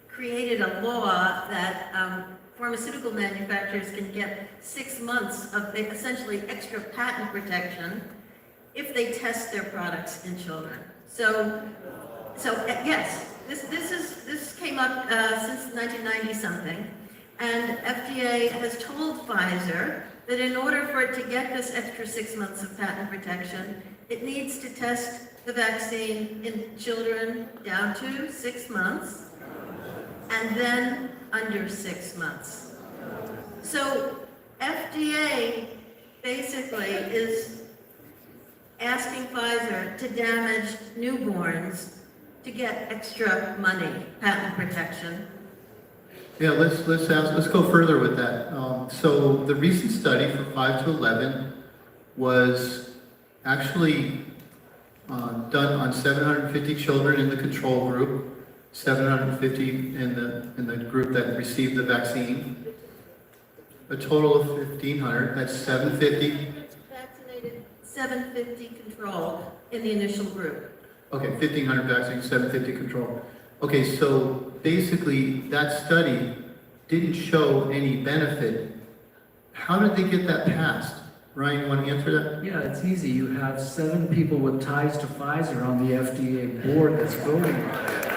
created a law that pharmaceutical manufacturers can get 6 months of essentially extra patent protection if they test their products in children. So yes, this came up since 1990 something, and FDA has told Pfizer that in order for it to get this extra 6 months of patent protection, it needs to test the vaccine in children down to 6 months, and then under 6 months. So FDA basically is asking Pfizer to damage newborns to get extra money, patent protection. Yeah, let's go further with that. So the recent study for 5 to 11 was actually done on 750 children in the control group, 750 in the group that received the vaccine. A total of 1,500. That's 750. Vaccinated, 750 control in the initial group. Okay, 1,500 vaccines, 750 control. Okay, so basically that study didn't show any benefit. How did they get that passed? Ryan, you want to answer that? Yeah, it's easy. You have 7 people with ties to Pfizer on the FDA board that's voting on it.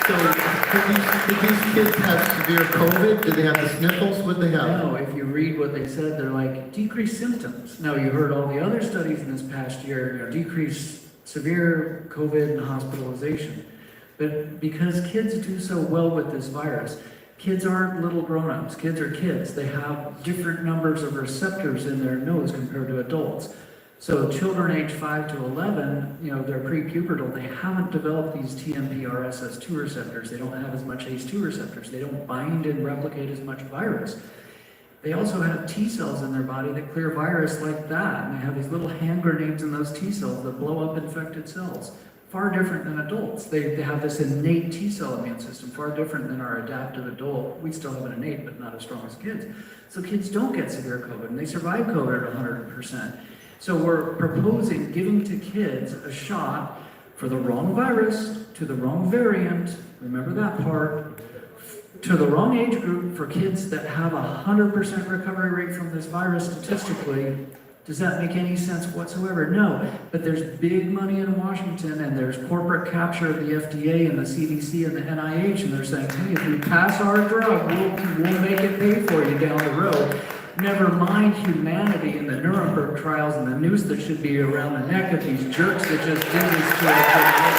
So did these kids have severe COVID? Did they have the sniffles? What did they have? No, if you read what they said, they're like, decreased symptoms. Now, you heard all the other studies in this past year, decreased severe COVID and hospitalization. But because kids do so well with this virus, kids aren't little grown-ups. Kids are kids. They have different numbers of receptors in their nose compared to adults. So children age 5 to 11, they're pre-pubertal. They haven't developed these TMPRSS2 receptors. They don't have as much ACE2 receptors. They don't bind and replicate as much virus. They also have T cells in their body that clear virus like that. And they have these little hand grenades in those T cells that blow up infected cells. Far different than adults. They have this innate T cell immune system, far different than our adaptive adult. We still have an innate, but not as strong as kids. So kids don't get severe COVID, and they survive COVID at 100%. So we're proposing giving to kids a shot for the wrong virus, to the wrong variant, remember that part, to the wrong age group for kids that have a 100% recovery rate from this virus statistically. Does that make any sense whatsoever? No, but there's big money in Washington, and there's corporate capture of the FDA and the CDC and the NIH, and they're saying, hey, if you pass our drug, we'll make it pay for you down the road. Never mind humanity and the Nuremberg trials and the noose that should be around the neck of these jerks that just did this to our generation.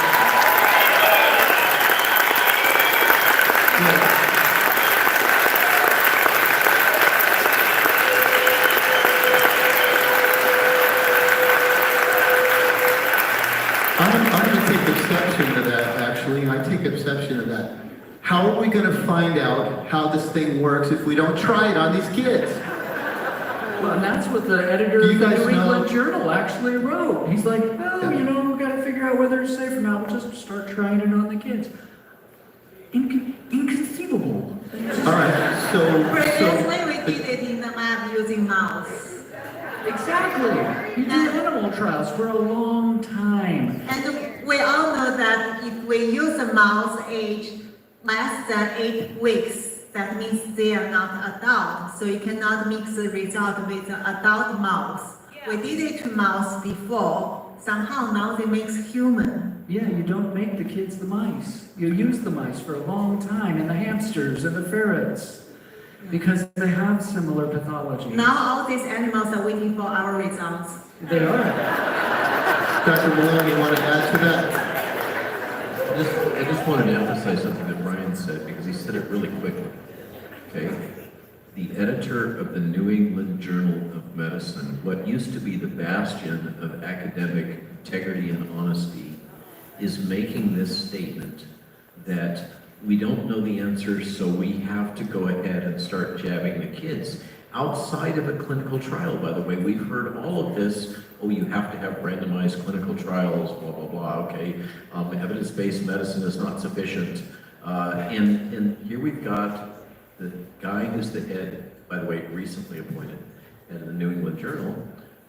I'm going to take exception to that, actually. I take exception to that. How are we going to find out how this thing works if we don't try it on these kids? Well, and that's what the editor of the New England Journal actually wrote. He's like, oh, we've got to figure out whether it's safe or not. We'll just start trying it on the kids. Inconceivable. All right, so Previously, we did it in the lab using mouse. Exactly. You do animal trials for a long time. And we all know that if we use a mouse age less than 8 weeks, that means they are not adult. So you cannot mix the result with the adult mouse. We did it to mouse before. Somehow now they make human. Yeah, you don't make the kids the mice. You use the mice for a long time, and the hamsters and the ferrets, because they have similar pathology. Now all these animals are waiting for our results. They are. Dr. Malone, you want to add to that? I just wanted to emphasize something that Ryan said, because he said it really quickly. Okay? The editor of the New England Journal of Medicine, what used to be the bastion of academic integrity and honesty, is making this statement that we don't know the answers, so we have to go ahead and start jabbing the kids. outside of a clinical trial, by the way. We've heard all of this, oh, you have to have randomized clinical trials, blah, blah, blah, okay. Evidence-based medicine is not sufficient. And here we've got the guy who's the head, by the way, recently appointed head of the New England Journal,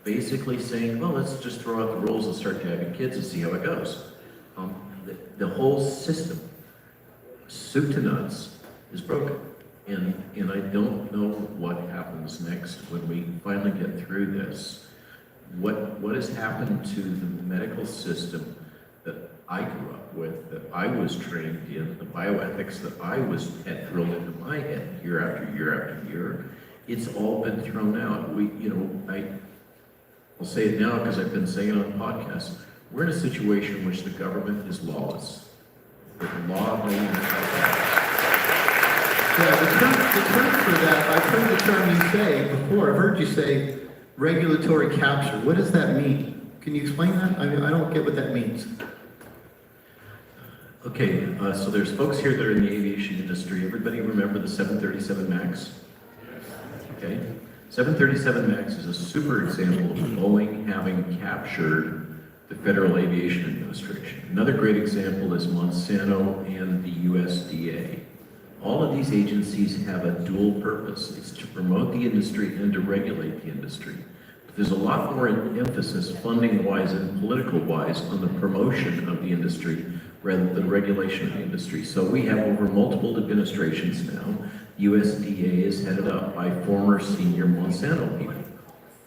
basically saying, well, let's just throw out the rules and start having kids and see how it goes. The whole system, soup to nuts, is broken. And I don't know what happens next when we finally get through this. What has happened to the medical system that I grew up with, that I was trained in, the bioethics that I had drilled into my head year after year after year? It's all been thrown out. I'll say it now because I've been saying it on podcasts. We're in a situation in which the government is lawless. The law no longer Yeah, the term for that, I've heard the term you say before. I've heard you say regulatory capture. What does that mean? Can you explain that? I mean, I don't get what that means. Okay, so there's folks here that are in the aviation industry. Everybody remember the 737 MAX? Okay, 737 MAX is a super example of Boeing having captured the Federal Aviation Administration. Another great example is Monsanto and the USDA. All of these agencies have a dual purpose. It's to promote the industry and to regulate the industry. But there's a lot more emphasis, funding-wise and political-wise, on the promotion of the industry rather than regulation of the industry. So we have over multiple administrations now. USDA is headed up by former senior Monsanto people.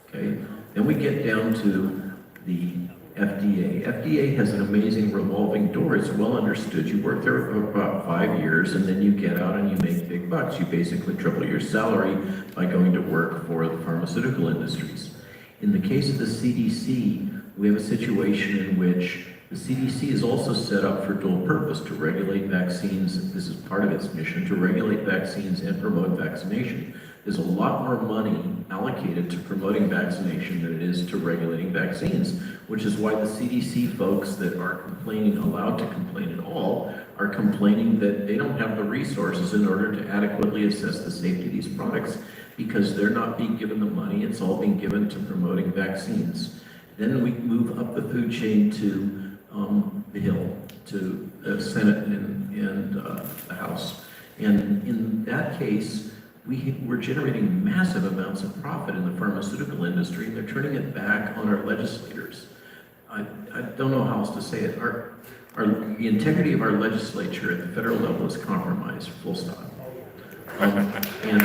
Okay? Then we get down to the FDA. FDA has an amazing revolving door. It's well understood. You work there for about 5 years and then you get out and you make big bucks. You basically triple your salary by going to work for the pharmaceutical industries. In the case of the CDC, we have a situation in which the CDC is also set up for dual purpose to regulate vaccines. This is part of its mission, to regulate vaccines and promote vaccination. There's a lot more money allocated to promoting vaccination than it is to regulating vaccines, which is why the CDC folks that are complaining, allowed to complain at all, are complaining that they don't have the resources in order to adequately assess the safety of these products because they're not being given the money. It's all being given to promoting vaccines. Then we move up the food chain to the Hill, to the Senate and the House. And in that case, we're generating massive amounts of profit in the pharmaceutical industry, and they're turning it back on our legislators. I don't know how else to say it. The integrity of our legislature at the federal level is compromised, full stop. And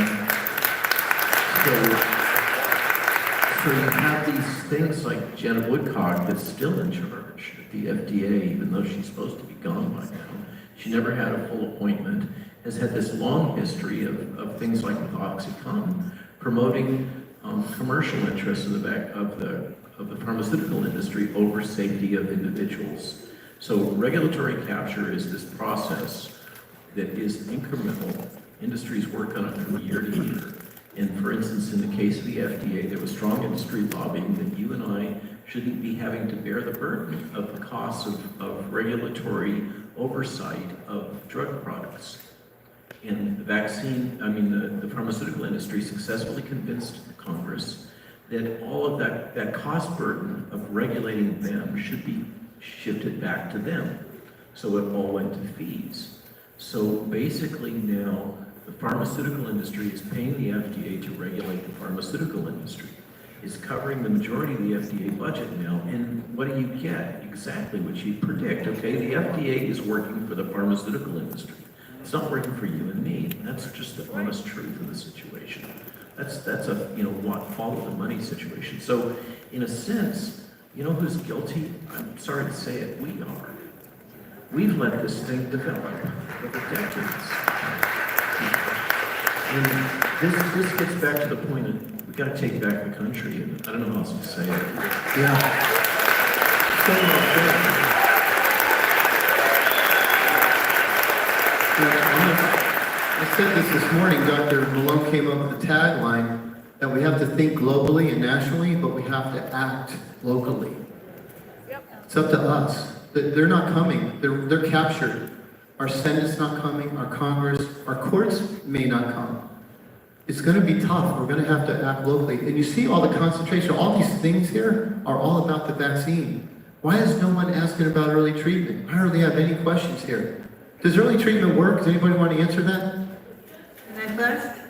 so you have these things like Jenna Woodcock that's still in charge at the FDA, even though she's supposed to be gone by now. She never had a full appointment, has had this long history of things like with OxyContin, promoting commercial interests in the back of the pharmaceutical industry over safety of individuals. So regulatory capture is this process that is incremental. Industries work on it from year to year. And for instance, in the case of the FDA, there was strong industry lobbying that you and I shouldn't be having to bear the burden of the costs of regulatory oversight of drug products. And the pharmaceutical industry successfully convinced Congress that all of that cost burden of regulating them should be shifted back to them. So it all went to fees. So basically now, the pharmaceutical industry is paying the FDA to regulate the pharmaceutical industry. It's covering the majority of the FDA budget now, and what do you get? Exactly what you predict, okay? The FDA is working for the pharmaceutical industry. It's not working for you and me. That's just the honest truth of the situation. That's a follow the money situation. So in a sense, you know who's guilty? I'm sorry to say it, we are. We've let this thing develop over decades. And this gets back to the point that we've got to take back the country, and I don't know how else to say it. Yeah. So well said. I said this morning. Dr. Malone came up with a tagline that we have to think globally and nationally, but we have to act locally. It's up to us. They're not coming. They're captured. Our Senate's not coming. Our Congress, our courts may not come. it's going to be tough. We're going to have to act locally. And you see all the concentration, all these things here are all about the vaccine. Why is no one asking about early treatment? I hardly have any questions here. Does early treatment work? Does anybody want to answer that? Can I first?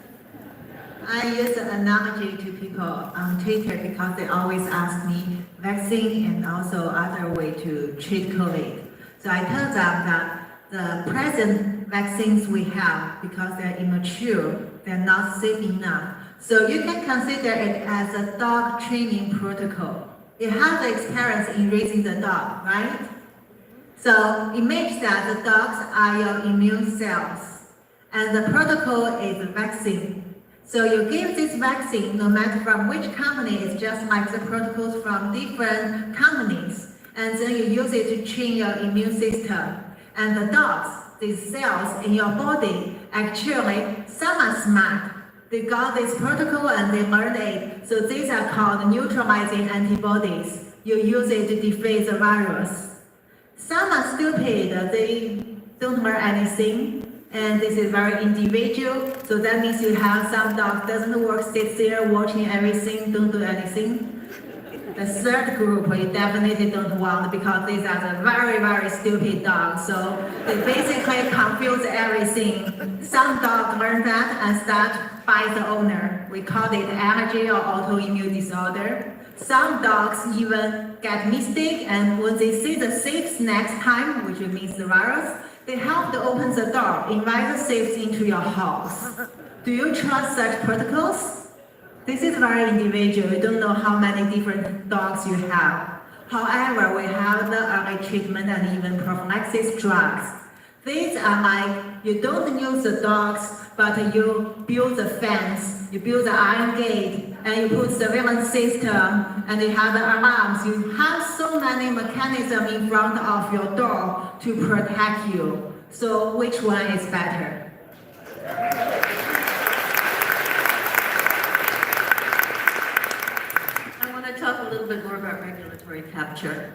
I use an analogy to people on Twitter because they always ask me vaccine and also other way to treat COVID. So I tell them that the present vaccines we have, because they're immature, they're not safe enough. So you can consider it as a dog training protocol. You have the experience in raising the dog, right? So imagine that the dogs are your immune cells, and the protocol is the vaccine. So you give this vaccine, no matter from which company, it's just like the protocols from different companies, and then you use it to train your immune system. And the dogs, these cells in your body, actually, some are smart. They got this protocol and they learned it. So these are called neutralizing antibodies. You use it to defeat the virus. Some are stupid, they don't learn anything. And this is very individual. So that means you have some dog doesn't work, sits there watching everything, don't do anything. The third group we definitely don't want because these are the very, very stupid dogs. So they basically confuse everything. Some dogs learn that and start by the owner. We call it allergy or autoimmune disorder. Some dogs even get mistake, and when they see the safes next time, which means the virus, they help to open the door, invite the safes into your house. Do you trust such protocols? This is very individual. You don't know how many different dogs you have. However, we have the early treatment and even prophylaxis drugs. These are like, you don't use the dogs, but you build the fence, you build the iron gate, and you put surveillance system, and you have the alarms. You have so many mechanisms in front of your door to protect you. So which one is better? Talk a little bit more about regulatory capture.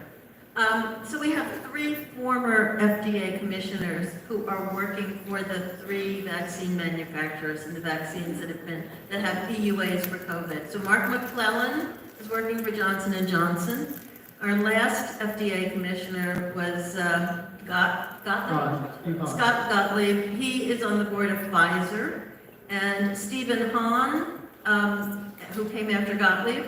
So we have 3 former FDA commissioners who are working for the 3 vaccine manufacturers and the vaccines that have EUAs for COVID. So Mark McClellan is working for Johnson & Johnson. Our last FDA commissioner was Scott Gottlieb. He is on the board of Pfizer. And Stephen Hahn, who came after Gottlieb,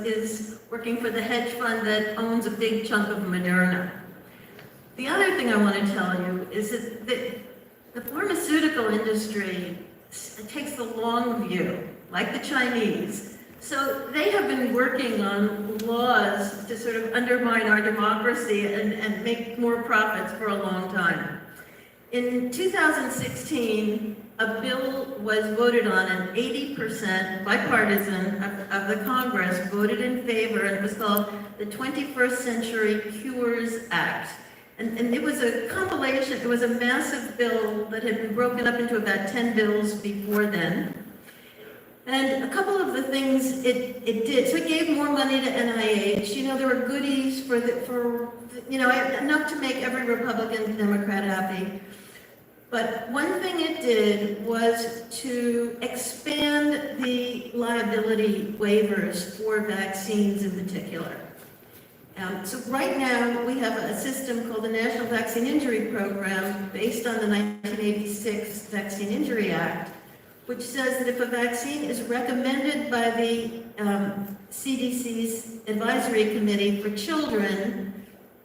is working for the hedge fund that owns a big chunk of Moderna. The other thing I want to tell you is that the pharmaceutical industry takes the long view, like the Chinese. So they have been working on laws to sort of undermine our democracy and make more profits for a long time. In 2016, a bill was voted on, and 80% bipartisan of the Congress voted in favor, and it was called the 21st Century Cures Act. And it was a compilation, it was a massive bill that had been broken up into about 10 bills before then. And a couple of the things it did, so it gave more money to NIH. You know, there were goodies for enough to make every Republican and Democrat happy. But one thing it did was to expand the liability waivers for vaccines in particular. So right now, we have a system called the National Vaccine Injury Program based on the 1986 Vaccine Injury Act, which says that if a vaccine is recommended by the CDC's Advisory Committee for children,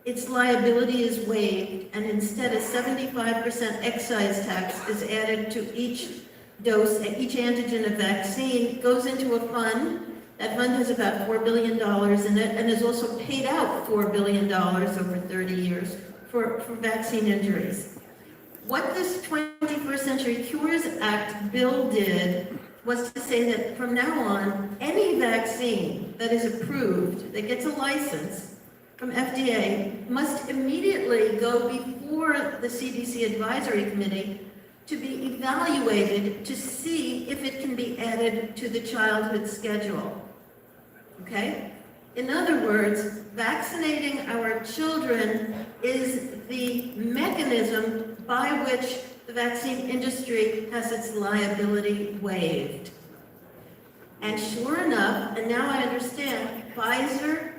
its liability is waived, and instead a 75% excise tax is added to each dose, each antigen of vaccine goes into a fund. That fund has about $4 billion in it and has also paid out $4 billion over 30 years for vaccine injuries. What this 21st Century Cures Act bill did was to say that from now on, any vaccine that is approved, that gets a license from FDA, must immediately go before the CDC Advisory Committee to be evaluated to see if it can be added to the childhood schedule. Okay? In other words, vaccinating our children is the mechanism by which the vaccine industry has its liability waived. And sure enough, and now I understand, Pfizer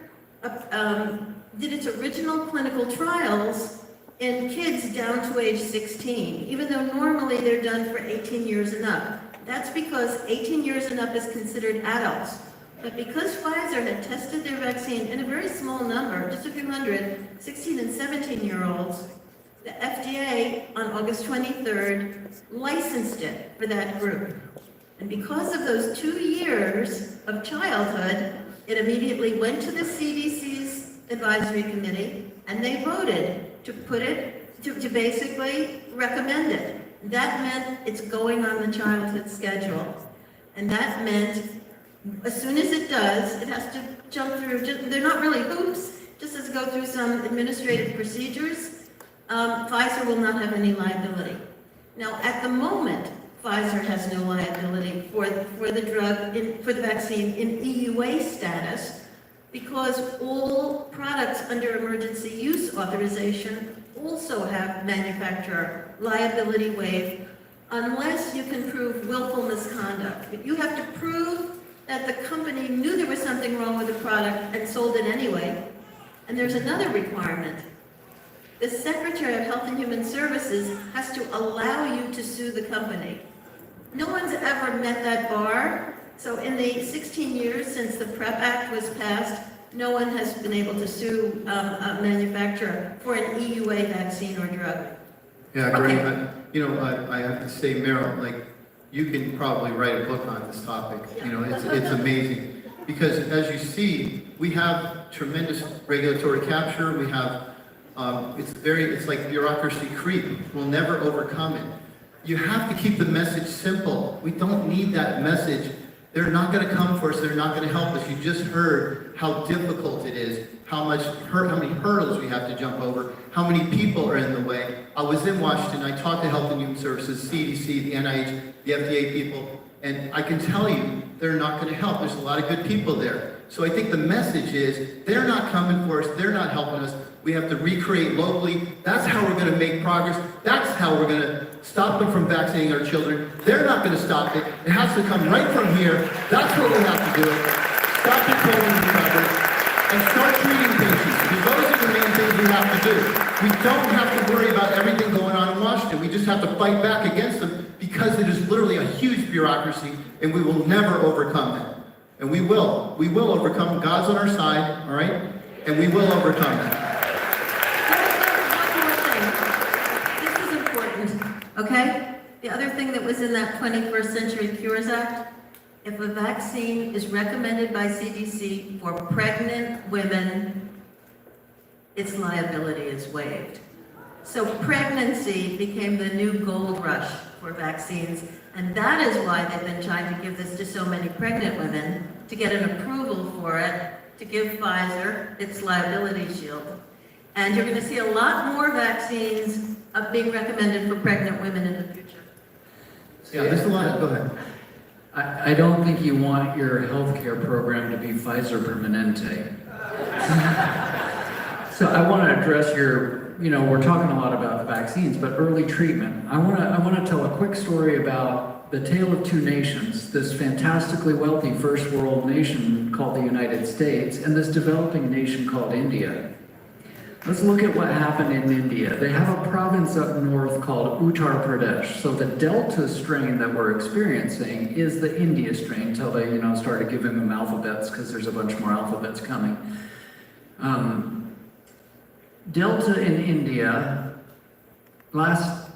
did its original clinical trials in kids down to age 16, even though normally they're done for 18 years and up. That's because 18 years and up is considered adults. But because Pfizer had tested their vaccine in a very small number, just a few hundred, 16 and 17-year-olds, the FDA on August 23rd licensed it for that group. And because of those 2 years of childhood, it immediately went to the CDC's advisory committee, and they voted to put it, to basically recommend it. That meant it's going on the childhood schedule. And that meant as soon as it does, it has to jump through, they're not really hoops, just has to go through some administrative procedures. Pfizer will not have any liability. Now, at the moment, Pfizer has no liability for the drug, for the vaccine in EUA status, because all products under emergency use authorization also have manufacturer liability waived unless you can prove willful misconduct. You have to prove that the company knew there was something wrong with the product and sold it anyway. And there's another requirement. The Secretary of Health and Human Services has to allow you to sue the company. No one's ever met that bar. So in the 16 years since the PrEP Act was passed, no one has been able to sue a manufacturer for an EUA vaccine or drug. Yeah, great. Okay. I have to say, Meryl, like, you can probably write a book on this topic. It's amazing. Because as you see, we have tremendous regulatory capture. We have, it's like bureaucracy creep. We'll never overcome it. You have to keep the message simple. We don't need that message. They're not going to come for us. They're not going to help us. You just heard how difficult it is, how many hurdles we have to jump over, how many people are in the way. I was in Washington. I talked to Health and Human Services, CDC, the NIH, the FDA people, and I can tell you they're not going to help. There's a lot of good people there. So I think the message is they're not coming for us. They're not helping us. We have to recreate locally. That's how we're going to make progress. That's how we're going to stop them from vaccinating our children. They're not going to stop it. It has to come right from here. That's what we have to do. Stop the COVID recovery and start treating patients. Because those are the main things we have to do. We don't have to worry about everything going on in Washington. We just have to fight back against them because it is literally a huge bureaucracy and we will never overcome it. And we will. We will overcome. God's on our side, all right? And we will overcome it. Okay? The other thing that was in that 21st Century Cures Act, if a vaccine is recommended by CDC for pregnant women, its liability is waived. So pregnancy became the new gold rush for vaccines, and that is why they've been trying to give this to so many pregnant women, to get an approval for it, to give Pfizer its liability shield. And you're going to see a lot more vaccines being recommended for pregnant women in the future. Yeah, there's a lot. Go ahead. I don't think you want your healthcare program to be Pfizer Permanente. So I want to address we're talking a lot about vaccines, but early treatment. I want to tell a quick story about the Tale of Two Nations, this fantastically wealthy first world nation called the United States, and this developing nation called India. Let's look at what happened in India. They have a province up north called Uttar Pradesh. So the Delta strain that we're experiencing is the India strain until they, started giving them alphabets because there's a bunch more alphabets coming. Delta in India, last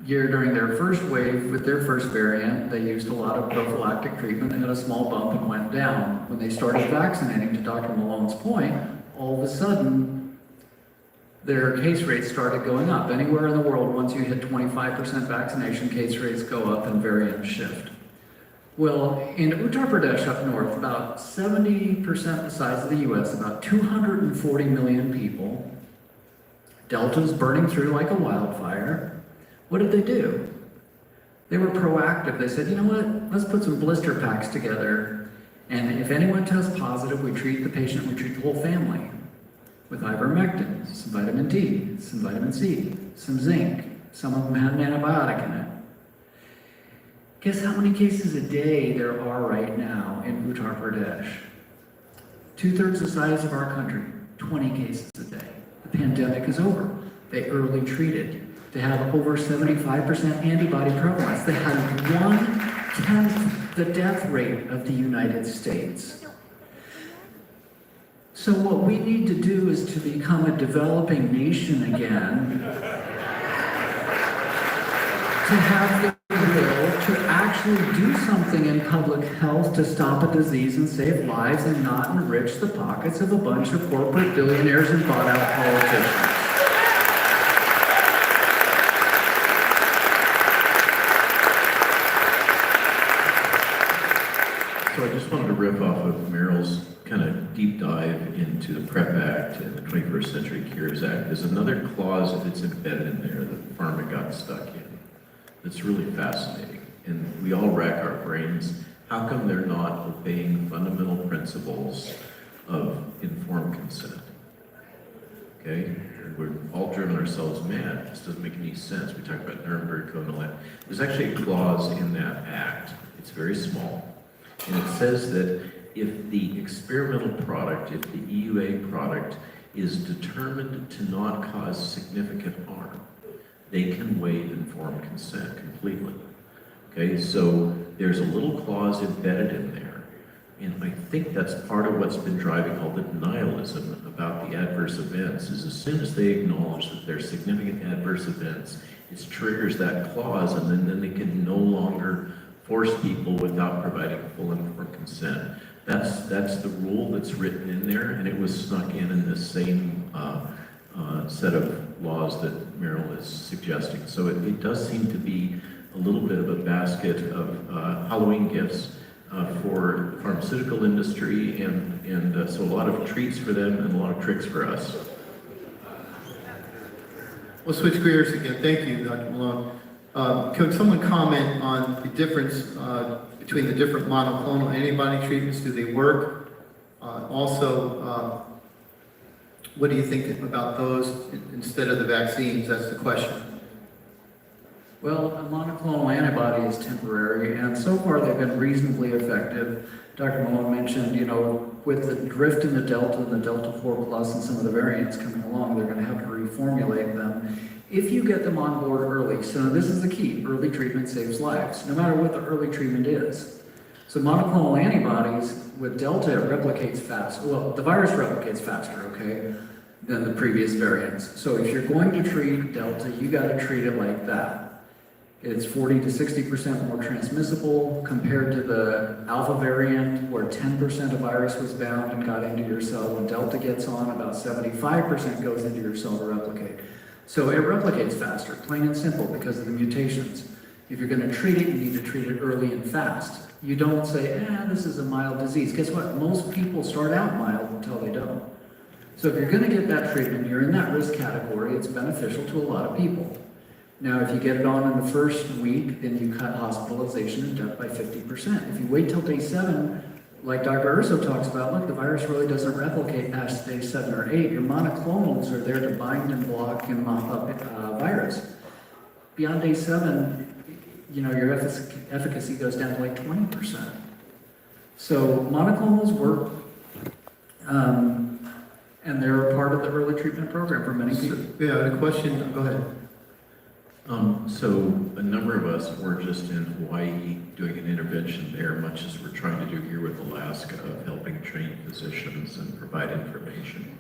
year during their first wave with their first variant, they used a lot of prophylactic treatment, had a small bump and went down. When they started vaccinating, to Dr. Malone's point, all of a sudden, their case rates started going up. Anywhere in the world, once you hit 25% vaccination, case rates go up and variants shift. Well, in Uttar Pradesh up north, about 70% the size of the US, about 240 million people. Delta's burning through like a wildfire. What did they do? They were proactive. They said, you know what, let's put some blister packs together. And if anyone tests positive, we treat the patient, we treat the whole family with ivermectin, some vitamin D, some vitamin C, some zinc. Some of them had an antibiotic in it. Guess how many cases a day there are right now in Uttar Pradesh? 2/3 the size of our country, 20 cases a day. The pandemic is over. They early treated. They have over 75% antibody prevalence. They have 1/10 the death rate of the United States. So what we need to do is to become a developing nation again, to have the will to actually do something in public health to stop a disease and save lives and not enrich the pockets of a bunch of corporate billionaires and bought out politicians. So I just wanted to riff off of Merrill's kind of deep dive into the PrEP Act and the 21st Century Cures Act. There's another clause that's embedded in there that pharma got stuck in. That's really fascinating. And we all rack our brains. How come they're not obeying fundamental principles of informed consent? Okay? We're all driven ourselves mad. This doesn't make any sense. We talk about Nuremberg Code and all that. There's actually a clause in that act. It's very small. And it says that if the experimental product, if the EUA product is determined to not cause significant harm, they can waive informed consent completely. Okay, so there's a little clause embedded in there. And I think that's part of what's been driving all the denialism about the adverse events, is as soon as they acknowledge that there's significant adverse events, it triggers that clause, and then they can no longer force people without providing full informed consent. That's the rule that's written in there, and it was snuck in this same set of laws that Merrill is suggesting. So it does seem to be a little bit of a basket of Halloween gifts for the pharmaceutical industry, and so a lot of treats for them and a lot of tricks for us. We'll switch gears again. Thank you, Dr. Malone. Could someone comment on the difference between the different monoclonal antibody treatments? Do they work? Also, what do you think about those instead of the vaccines? That's the question. Well, a monoclonal antibody is temporary, and so far they've been reasonably effective. Dr. Malone mentioned, with the drift in the Delta and the Delta 4 Plus and some of the variants coming along, they're going to have to reformulate them. If you get them on board early, so this is the key, early treatment saves lives, no matter what the early treatment is. So monoclonal antibodies, with Delta, it replicates fast. Well, the virus replicates faster, okay, than the previous variants. So if you're going to treat Delta, you got to treat it like that. It's 40 to 60% more transmissible compared to the Alpha variant, where 10% of virus was bound and got into your cell. When Delta gets on, about 75% goes into your cell to replicate. So it replicates faster, plain and simple, because of the mutations. If you're going to treat it, you need to treat it early and fast. You don't say, this is a mild disease. Guess what? Most people start out mild until they don't. So if you're going to get that treatment, you're in that risk category, it's beneficial to a lot of people. Now, if you get it on in the first week, then you cut hospitalization and death by 50%. If you wait till day 7, like Dr. Urso talks about, look, the virus really doesn't replicate past day 7 or 8. Your monoclonals are there to bind and block and mop up virus. Beyond day 7, your efficacy goes down to like 20%. So monoclonals work, and they're a part of the early treatment program for many people. Yeah, the question, go ahead. So a number of us were just in Hawaii doing an intervention there, much as we're trying to do here with Alaska, of helping train physicians and provide information.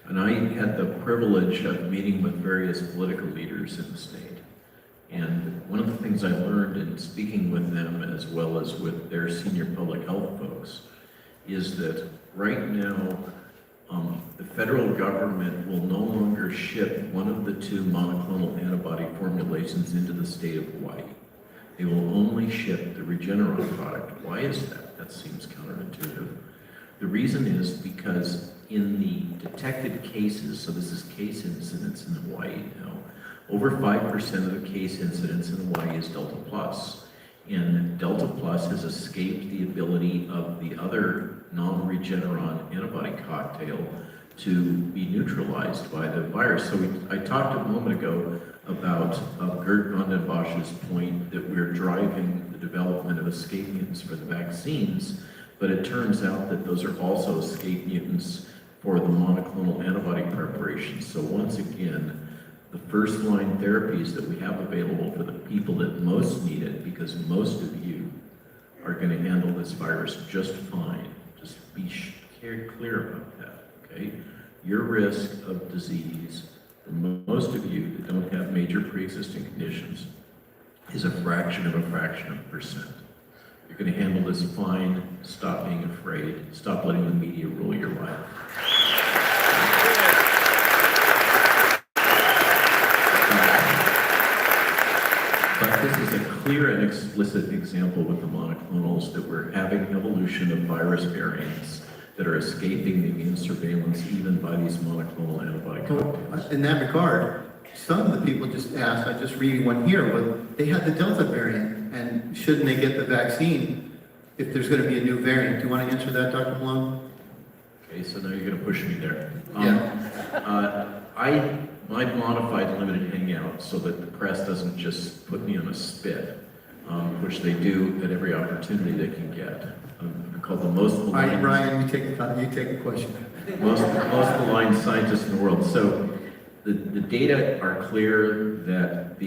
And I had the privilege of meeting with various political leaders in the state. And one of the things I learned in speaking with them, as well as with their senior public health folks, is that right now, the federal government will no longer ship one of the 2 monoclonal antibody formulations into the state of Hawaii. They will only ship the Regeneron product. Why is that? That seems counterintuitive. The reason is because in the detected cases, so this is case incidence in Hawaii now, over 5% of the case incidence in Hawaii is Delta Plus. And Delta Plus has escaped the ability of the other non-Regeneron antibody cocktail to be neutralized by the virus. So I talked a moment ago about Gert von den Bosch's point that we're driving the development of escape mutants for the vaccines, but it turns out that those are also escape mutants for the monoclonal antibody preparations. So once again, the first line therapies that we have available for the people that most need it, because most of you are going to handle this virus just fine. Just be clear about that, okay? Your risk of disease, for most of you that don't have major pre-existing conditions, is a fraction of a percent. You're going to handle this fine. Stop being afraid. Stop letting the media rule your life. But this is a clear and explicit example with the monoclonals that we're having evolution of virus variants that are escaping the immune surveillance even by these monoclonal antibody cocktails. In that regard, some of the people just asked, I'm just reading one here, but they had the Delta variant, and shouldn't they get the vaccine if there's going to be a new variant? Do you want to answer that, Dr. Malone? Okay, so now you're going to push me there. Yeah. I modified limited hangout so that the press doesn't just put me on a spit, which they do at every opportunity they can get. I'm called the most All right, maligned, Ryan, you take the question. most maligned scientist in the world. So the data are clear that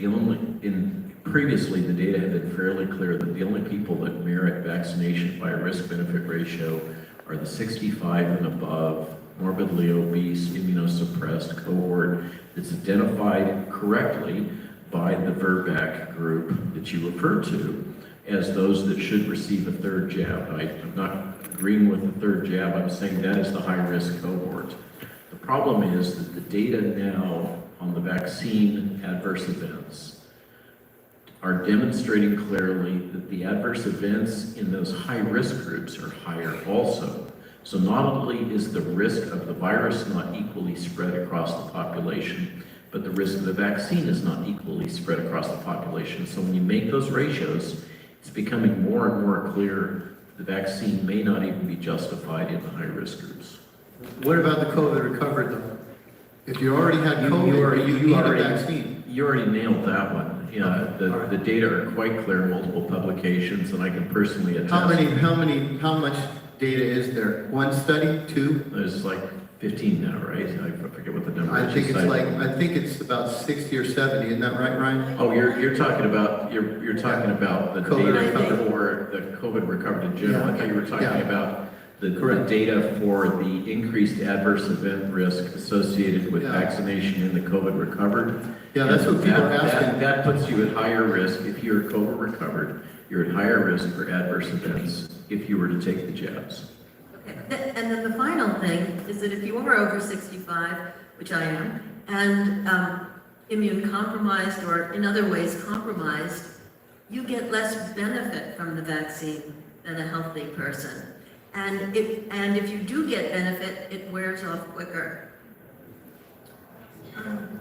previously the data had been fairly clear that the only people that merit vaccination by a risk-benefit ratio are the 65 and above, morbidly obese, immunosuppressed cohort that's identified correctly by the VRBAC group that you refer to as those that should receive a third jab. I'm not agreeing with the third jab, I'm saying that is the high-risk cohort. The problem is that the data now on the vaccine adverse events are demonstrating clearly that the adverse events in those high-risk groups are higher also. So not only is the risk of the virus not equally spread across the population, but the risk of the vaccine is not equally spread across the population. So when you make those ratios, it's becoming more and more clear the vaccine may not even be justified in the high-risk groups. What about the COVID recovered though? If you already had COVID, you need a vaccine. You already nailed that one. Yeah, the data are quite clear in multiple publications, and I can personally attest. How much data is there? One study, two? There's like 15 now, right? I forget what the number is. I think it's about 60 or 70. Isn't that right, Ryan? Oh, you're talking about you're talking about the COVID data recovered. for the COVID recovered in general. Yeah. I thought you were talking Yeah. about the Correct. data for the increased adverse event risk associated with Yeah. vaccination in the COVID recovered. Yeah, that's what people are That- asking. That puts you at higher risk if you're COVID recovered. You're at higher risk for adverse events if you were to take the jabs. Okay. And then the final thing is that if you are over 65, which I am, and immune compromised or in other ways compromised, you get less benefit from the vaccine than a healthy person. And if you do get benefit, it wears off quicker.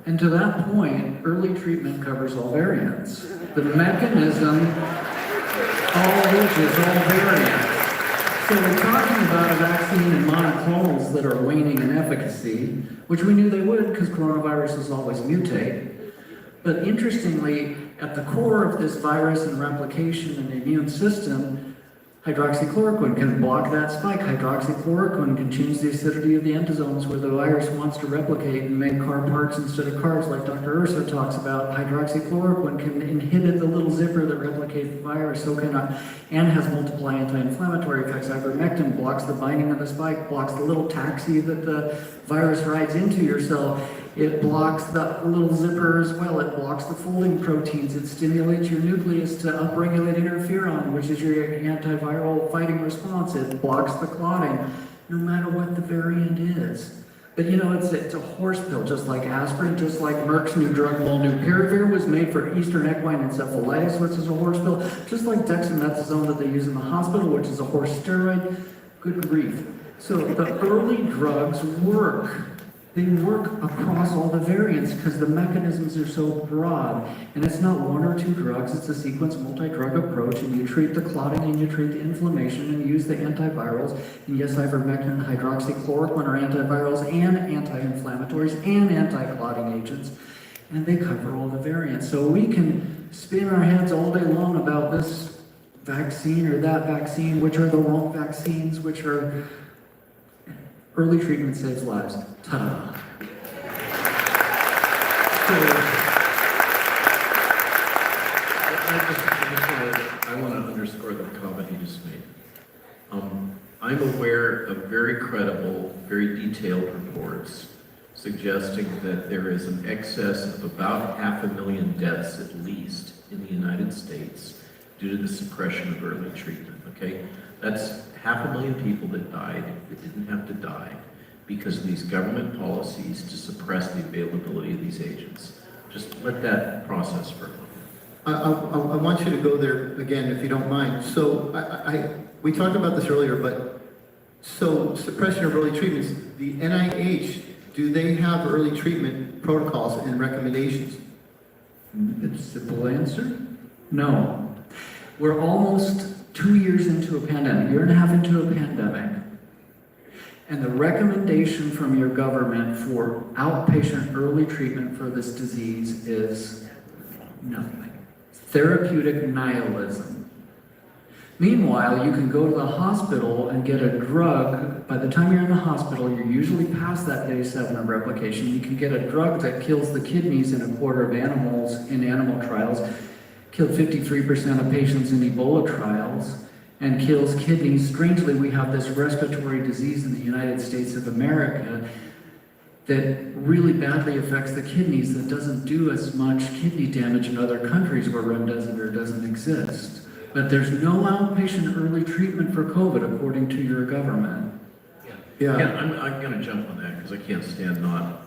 And to that point, early treatment covers all variants. The mechanism, all which is all variants. So we're talking about a vaccine and monoclonals that are waning in efficacy, which we knew they would because coronaviruses always mutate. But interestingly, at the core of this virus and replication and the immune system, hydroxychloroquine can block that spike. Hydroxychloroquine can change the acidity of the endosomes where the virus wants to replicate and make car parts instead of cars, like Dr. Urso talks about. Hydroxychloroquine can inhibit the little zipper that replicates the virus, so and has multiple anti-inflammatory effects. Ivermectin blocks the binding of the spike, blocks the little taxi that the virus rides into your cell. It blocks the little zipper as well. It blocks the folding proteins. It stimulates your nucleus to upregulate interferon, which is your antiviral fighting response. It blocks the clotting, no matter what the variant is. But you know, it's a horse pill, just like aspirin, just like Merck's new drug molnupiravir was made for Eastern equine encephalitis, which is a horse pill, just like dexamethasone that they use in the hospital, which is a horse steroid. Good grief. So the early drugs work. They work across all the variants because the mechanisms are so broad. And it's not one or two drugs, it's a sequence multi-drug approach, and you treat the clotting and you treat the inflammation and you use the antivirals. And yes, ivermectin and hydroxychloroquine are antivirals and anti-inflammatories and anti-clotting agents. and they cover all the variants. So we can spin our heads all day long about this vaccine or that vaccine, which are the wrong vaccines, which are early treatment saves lives. Ta-da. I want to underscore the comment he just made. I'm aware of very credible, very detailed reports suggesting that there is an excess of about 500,000 deaths at least in the United States due to the suppression of early treatment, okay? That's 500,000 people that died that didn't have to die because of these government policies to suppress the availability of these agents. Just let that process for a moment. I want you to go there again, if you don't mind. So we talked about this earlier, but so suppression of early treatments, the NIH, do they have early treatment protocols and recommendations? It's a simple answer, no. We're almost 2 years into a pandemic, year and a half into a pandemic. And the recommendation from your government for outpatient early treatment for this disease is nothing. Therapeutic nihilism. Meanwhile, you can go to the hospital and get a drug. By the time you're in the hospital, you're usually past that day 7 of replication. You can get a drug that kills the kidneys in a quarter of animals in animal trials, killed 53% of patients in Ebola trials, and kills kidneys. Strangely, we have this respiratory disease in the United States of America that really badly affects the kidneys that doesn't do as much kidney damage in other countries where remdesivir doesn't exist. But there's no outpatient early treatment for COVID, according to your government. Yeah. I'm going to jump on that because I can't stand not.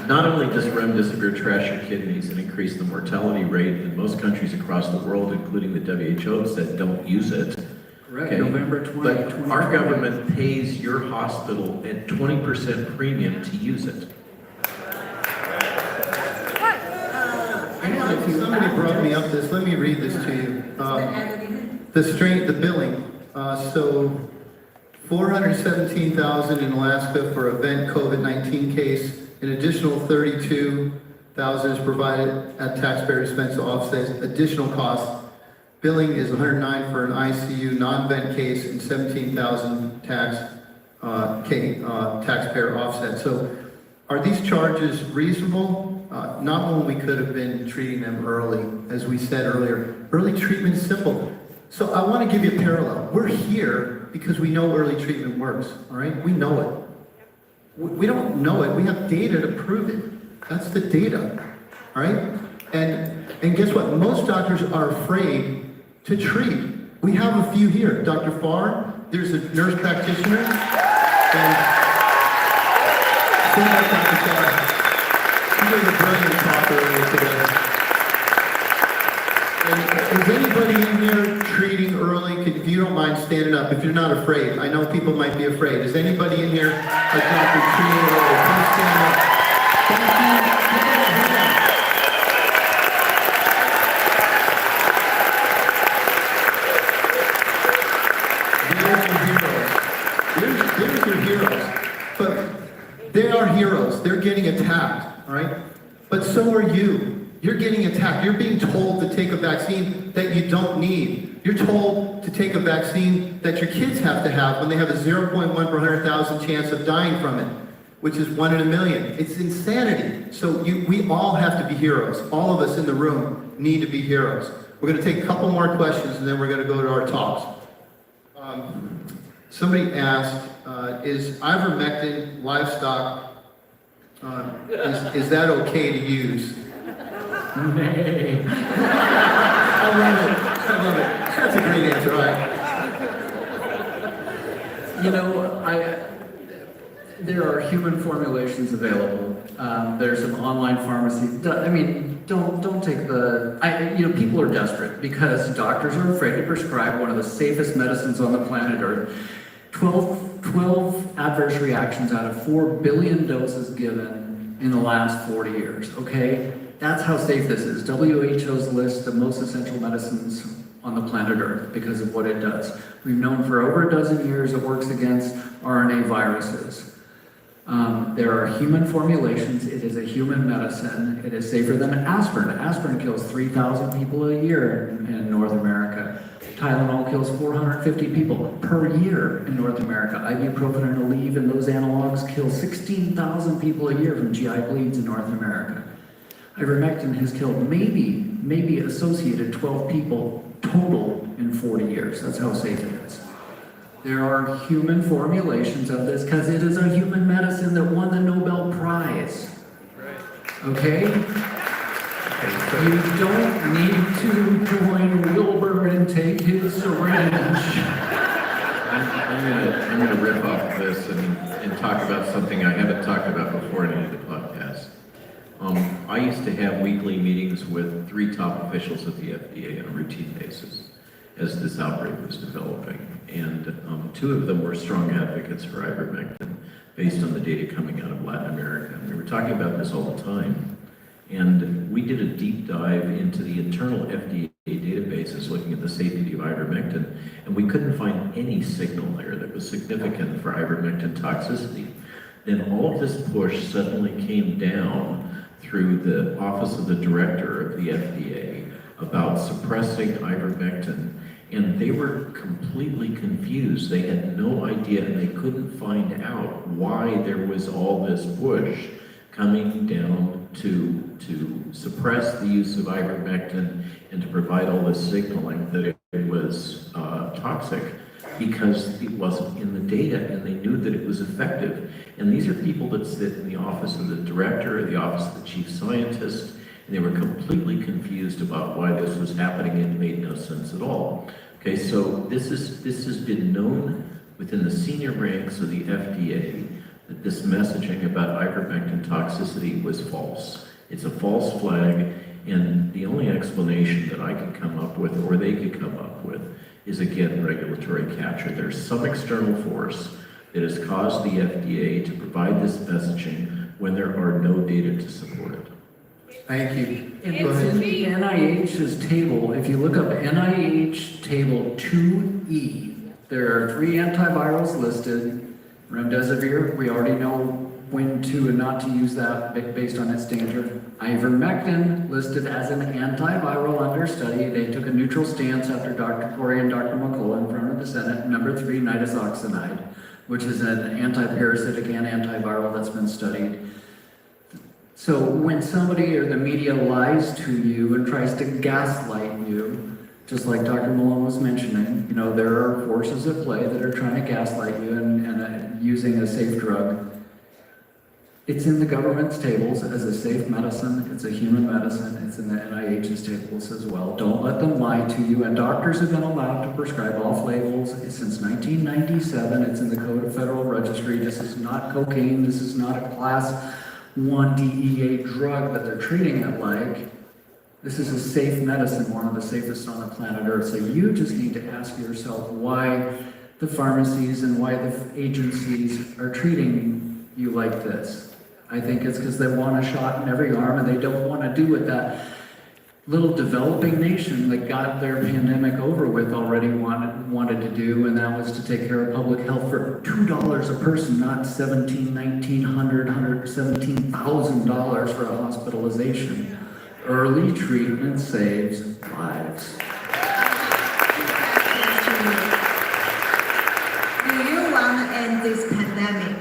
Not only does remdesivir trash your kidneys and increase the mortality rate in most countries across the world, including the WHO, said don't use it. Correct, November 20, But 2020. our government pays your hospital at 20% premium to use it. Somebody brought me up this, let me read this to you. The billing, so 417,000 in Alaska for event COVID-19 case, an additional 32,000 is provided at taxpayer expense to offset additional costs. Billing is 109 for an ICU non-event case and 17,000 taxpayer offset. So are these charges reasonable? Not when we could have been treating them early, as we said earlier. Early treatment is simple. So I want to give you a parallel. We're here because we know early treatment works, all right? We know it. We don't know it. We have data to prove it. That's the data, all right? And guess what? Most doctors are afraid to treat. We have a few here. Dr. Farr, there's a nurse practitioner. And Dr. Farr, she gave a brilliant talk earlier today. And is anybody in here treating early? If you don't mind standing up, if you're not afraid. I know people might be afraid. Is anybody in here a doctor treating early? Please stand up. Thank you. There's your heroes. But they are heroes. They're getting attacked, all right? But so are you. You're getting attacked. You're being told to take a vaccine that you don't need. You're told to take a vaccine that your kids have to have when they have a 0.1 per 100,000 chance of dying from it, which is 1 in a million. It's insanity. So we all have to be heroes. All of us in the room need to be heroes. We're going to take a couple more questions and then we're going to go to our talks. Somebody asked, is ivermectin livestock, is that okay to use? Nay. I love it. That's a great answer, all right. You know, there are human formulations available. There's an online pharmacy. I mean, don't take people are desperate because doctors are afraid to prescribe one of the safest medicines on the planet Earth. 12 adverse reactions out of 4 billion doses given in the last 40 years, okay? That's how safe this is. WHO's list the most essential medicines on the planet Earth because of what it does. We've known for over a dozen years it works against RNA viruses. There are human formulations. It is a human medicine. It is safer than aspirin. Aspirin kills 3,000 people a year in North America. Tylenol kills 450 people per year in North America. Ibuprofen and Aleve and those analogs kill 16,000 people a year from GI bleeds in North America. Ivermectin has killed maybe associated 12 people total in 40 years. That's how safe it is. There are human formulations of this because it is a human medicine that won the Nobel Prize. Okay? You don't need to join Wilbur and take his syringe. I'm gonna rip off this and talk about something I haven't talked about before in any of the podcasts. I used to have weekly meetings with 3 top officials at the FDA on a routine basis as this outbreak was developing. And 2 of them were strong advocates for ivermectin based on the data coming out of Latin America. And we were talking about this all the time. And we did a deep dive into the internal FDA databases looking at the safety of ivermectin, and we couldn't find any signal there that was significant for ivermectin toxicity. Then all of this push suddenly came down through the Office of the Director of the FDA about suppressing ivermectin, and they were completely confused. They had no idea, and they couldn't find out why there was all this push coming down to suppress the use of ivermectin and to provide all this signaling that it was toxic, because it wasn't in the data and they knew that it was effective. And these are people that sit in the office of the director or the office of the chief scientist, and they were completely confused about why this was happening and it made no sense at all. Okay, so this has been known within the senior ranks of the FDA that this messaging about ivermectin toxicity was false. It's a false flag, and the only explanation that I can come up with, or they could come up with, is again regulatory capture. There's some external force that has caused the FDA to provide this messaging when there are no data to support it. Thank you. It's in the NIH's table. If you look up NIH table 2E, there are 3 antivirals listed. Remdesivir, we already know when to and not to use that based on its danger. Ivermectin, listed as an antiviral under study. They took a neutral stance after Dr. Corey and Dr. McCullough in front of the Senate. Number 3, nitazoxanide, which is an antiparasitic and antiviral that's been studied. So when somebody or the media lies to you and tries to gaslight you, just like Dr. Malone was mentioning, you know, there are forces at play that are trying to gaslight you and using a safe drug. It's in the government's tables as a safe medicine. It's a human medicine. It's in the NIH's tables as well. Don't let them lie to you. And doctors have been allowed to prescribe off labels since 1997. It's in the Code of Federal Registry. This is not cocaine. This is not a class 1 DEA drug that they're treating it like. This is a safe medicine, one of the safest on the planet Earth. So you just need to ask yourself why the pharmacies and why the agencies are treating you like this. I think it's because they want a shot in every arm and they don't want to do what that little developing nation that got their pandemic over with already wanted to do, and that was to take care of public health for $2 a person, not $1,700, $1,900, $17,000 for a hospitalization. Early treatment saves lives. Do you want to end this pandemic?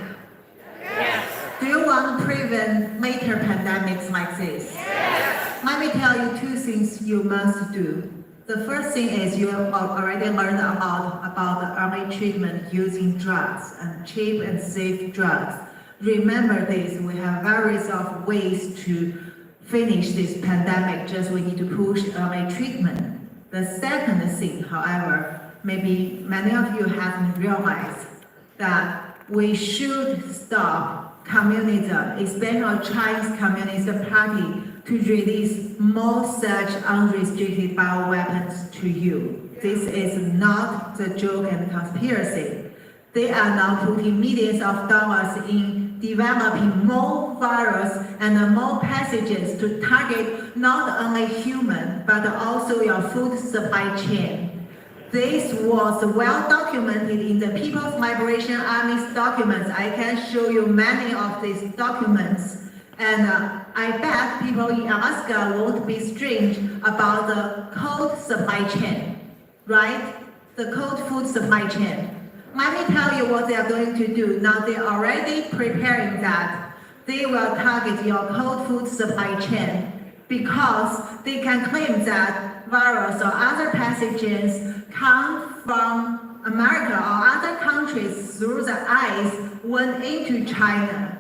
Yes. Do you want to prevent later pandemics like this? Yes. Let me tell you 2 things you must do. The first thing is you have already learned about the early treatment using drugs and cheap and safe drugs. Remember this, we have various of ways to finish this pandemic, just we need to push early treatment. The second thing, however, maybe many of you haven't realized that we should stop communism, especially Chinese Communist Party, to release more such unrestricted bioweapons to you. This is not the joke and conspiracy. They are now putting millions of dollars in developing more virus and more pathogens to target not only human, but also your food supply chain. This was well documented in the People's Liberation Army's documents. I can show you many of these documents. And I bet people in Alaska won't be strange about the cold supply chain, right? The cold food supply chain. Let me tell you what they are going to do. Now they're already preparing that. They will target your cold food supply chain because they can claim that virus or other pathogens come from America or other countries through the ice went into China.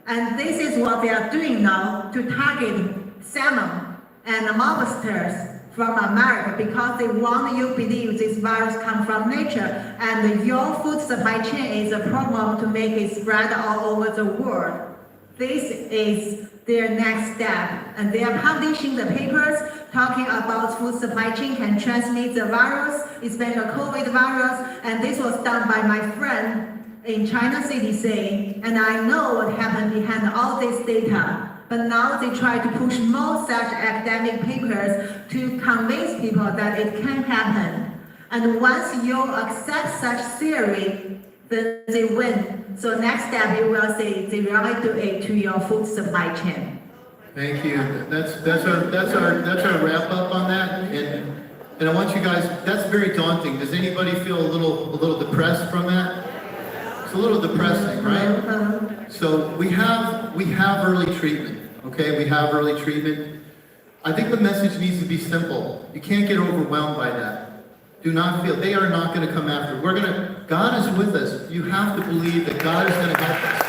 And this is what they are doing now to target salmon and lobsters from America because they want you to believe this virus comes from nature and your food supply chain is a problem to make it spread all over the world. This is their next step, and they are publishing the papers talking about food supply chain can transmit the virus, especially COVID virus, and this was done by my friend in China CDC, and I know what happened behind all this data. But now they try to push more such academic papers to convince people that it can happen. And once you accept such theory, then they win. So next step, you will see they really do it to your food supply chain. Thank you. That's our wrap up on that. And I want you guys, that's very daunting. Does anybody feel a little depressed from that? It's a little depressing, right? So we have early treatment, okay? We have early treatment. I think the message needs to be simple. You can't get overwhelmed by that. Do not feel, they are not going to come after. God is with us. You have to believe that God is going to help us.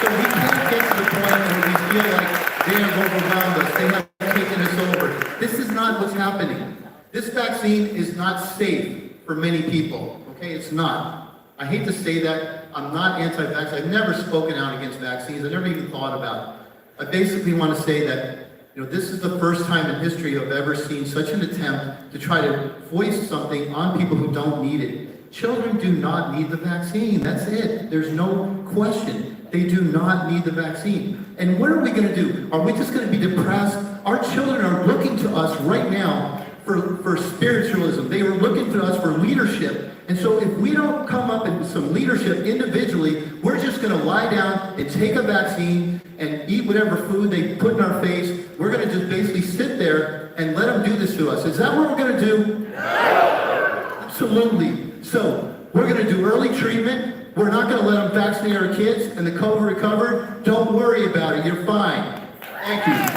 So we can't get to the point where we feel like they have overwhelmed us. They have taken us over. This is not what's happening. This vaccine is not safe for many people, okay? It's not. I hate to say that. I'm not anti-vax. I've never spoken out against vaccines. I never even thought about it. I basically want to say that this is the first time in history I've ever seen such an attempt to try to voice something on people who don't need it. Children do not need the vaccine. That's it. There's no question. They do not need the vaccine. And what are we going to do? Are we just going to be depressed? Our children are looking to us right now for spiritualism. They are looking to us for leadership. And so if we don't come up with some leadership individually, we're just going to lie down and take a vaccine and eat whatever food they put in our face. We're going to just basically sit there and let them do this to us. Is that what we're going to do? No! Absolutely. So we're going to do early treatment. We're not going to let them vaccinate our kids and the COVID recover. Don't worry about it. You're fine. Thank you.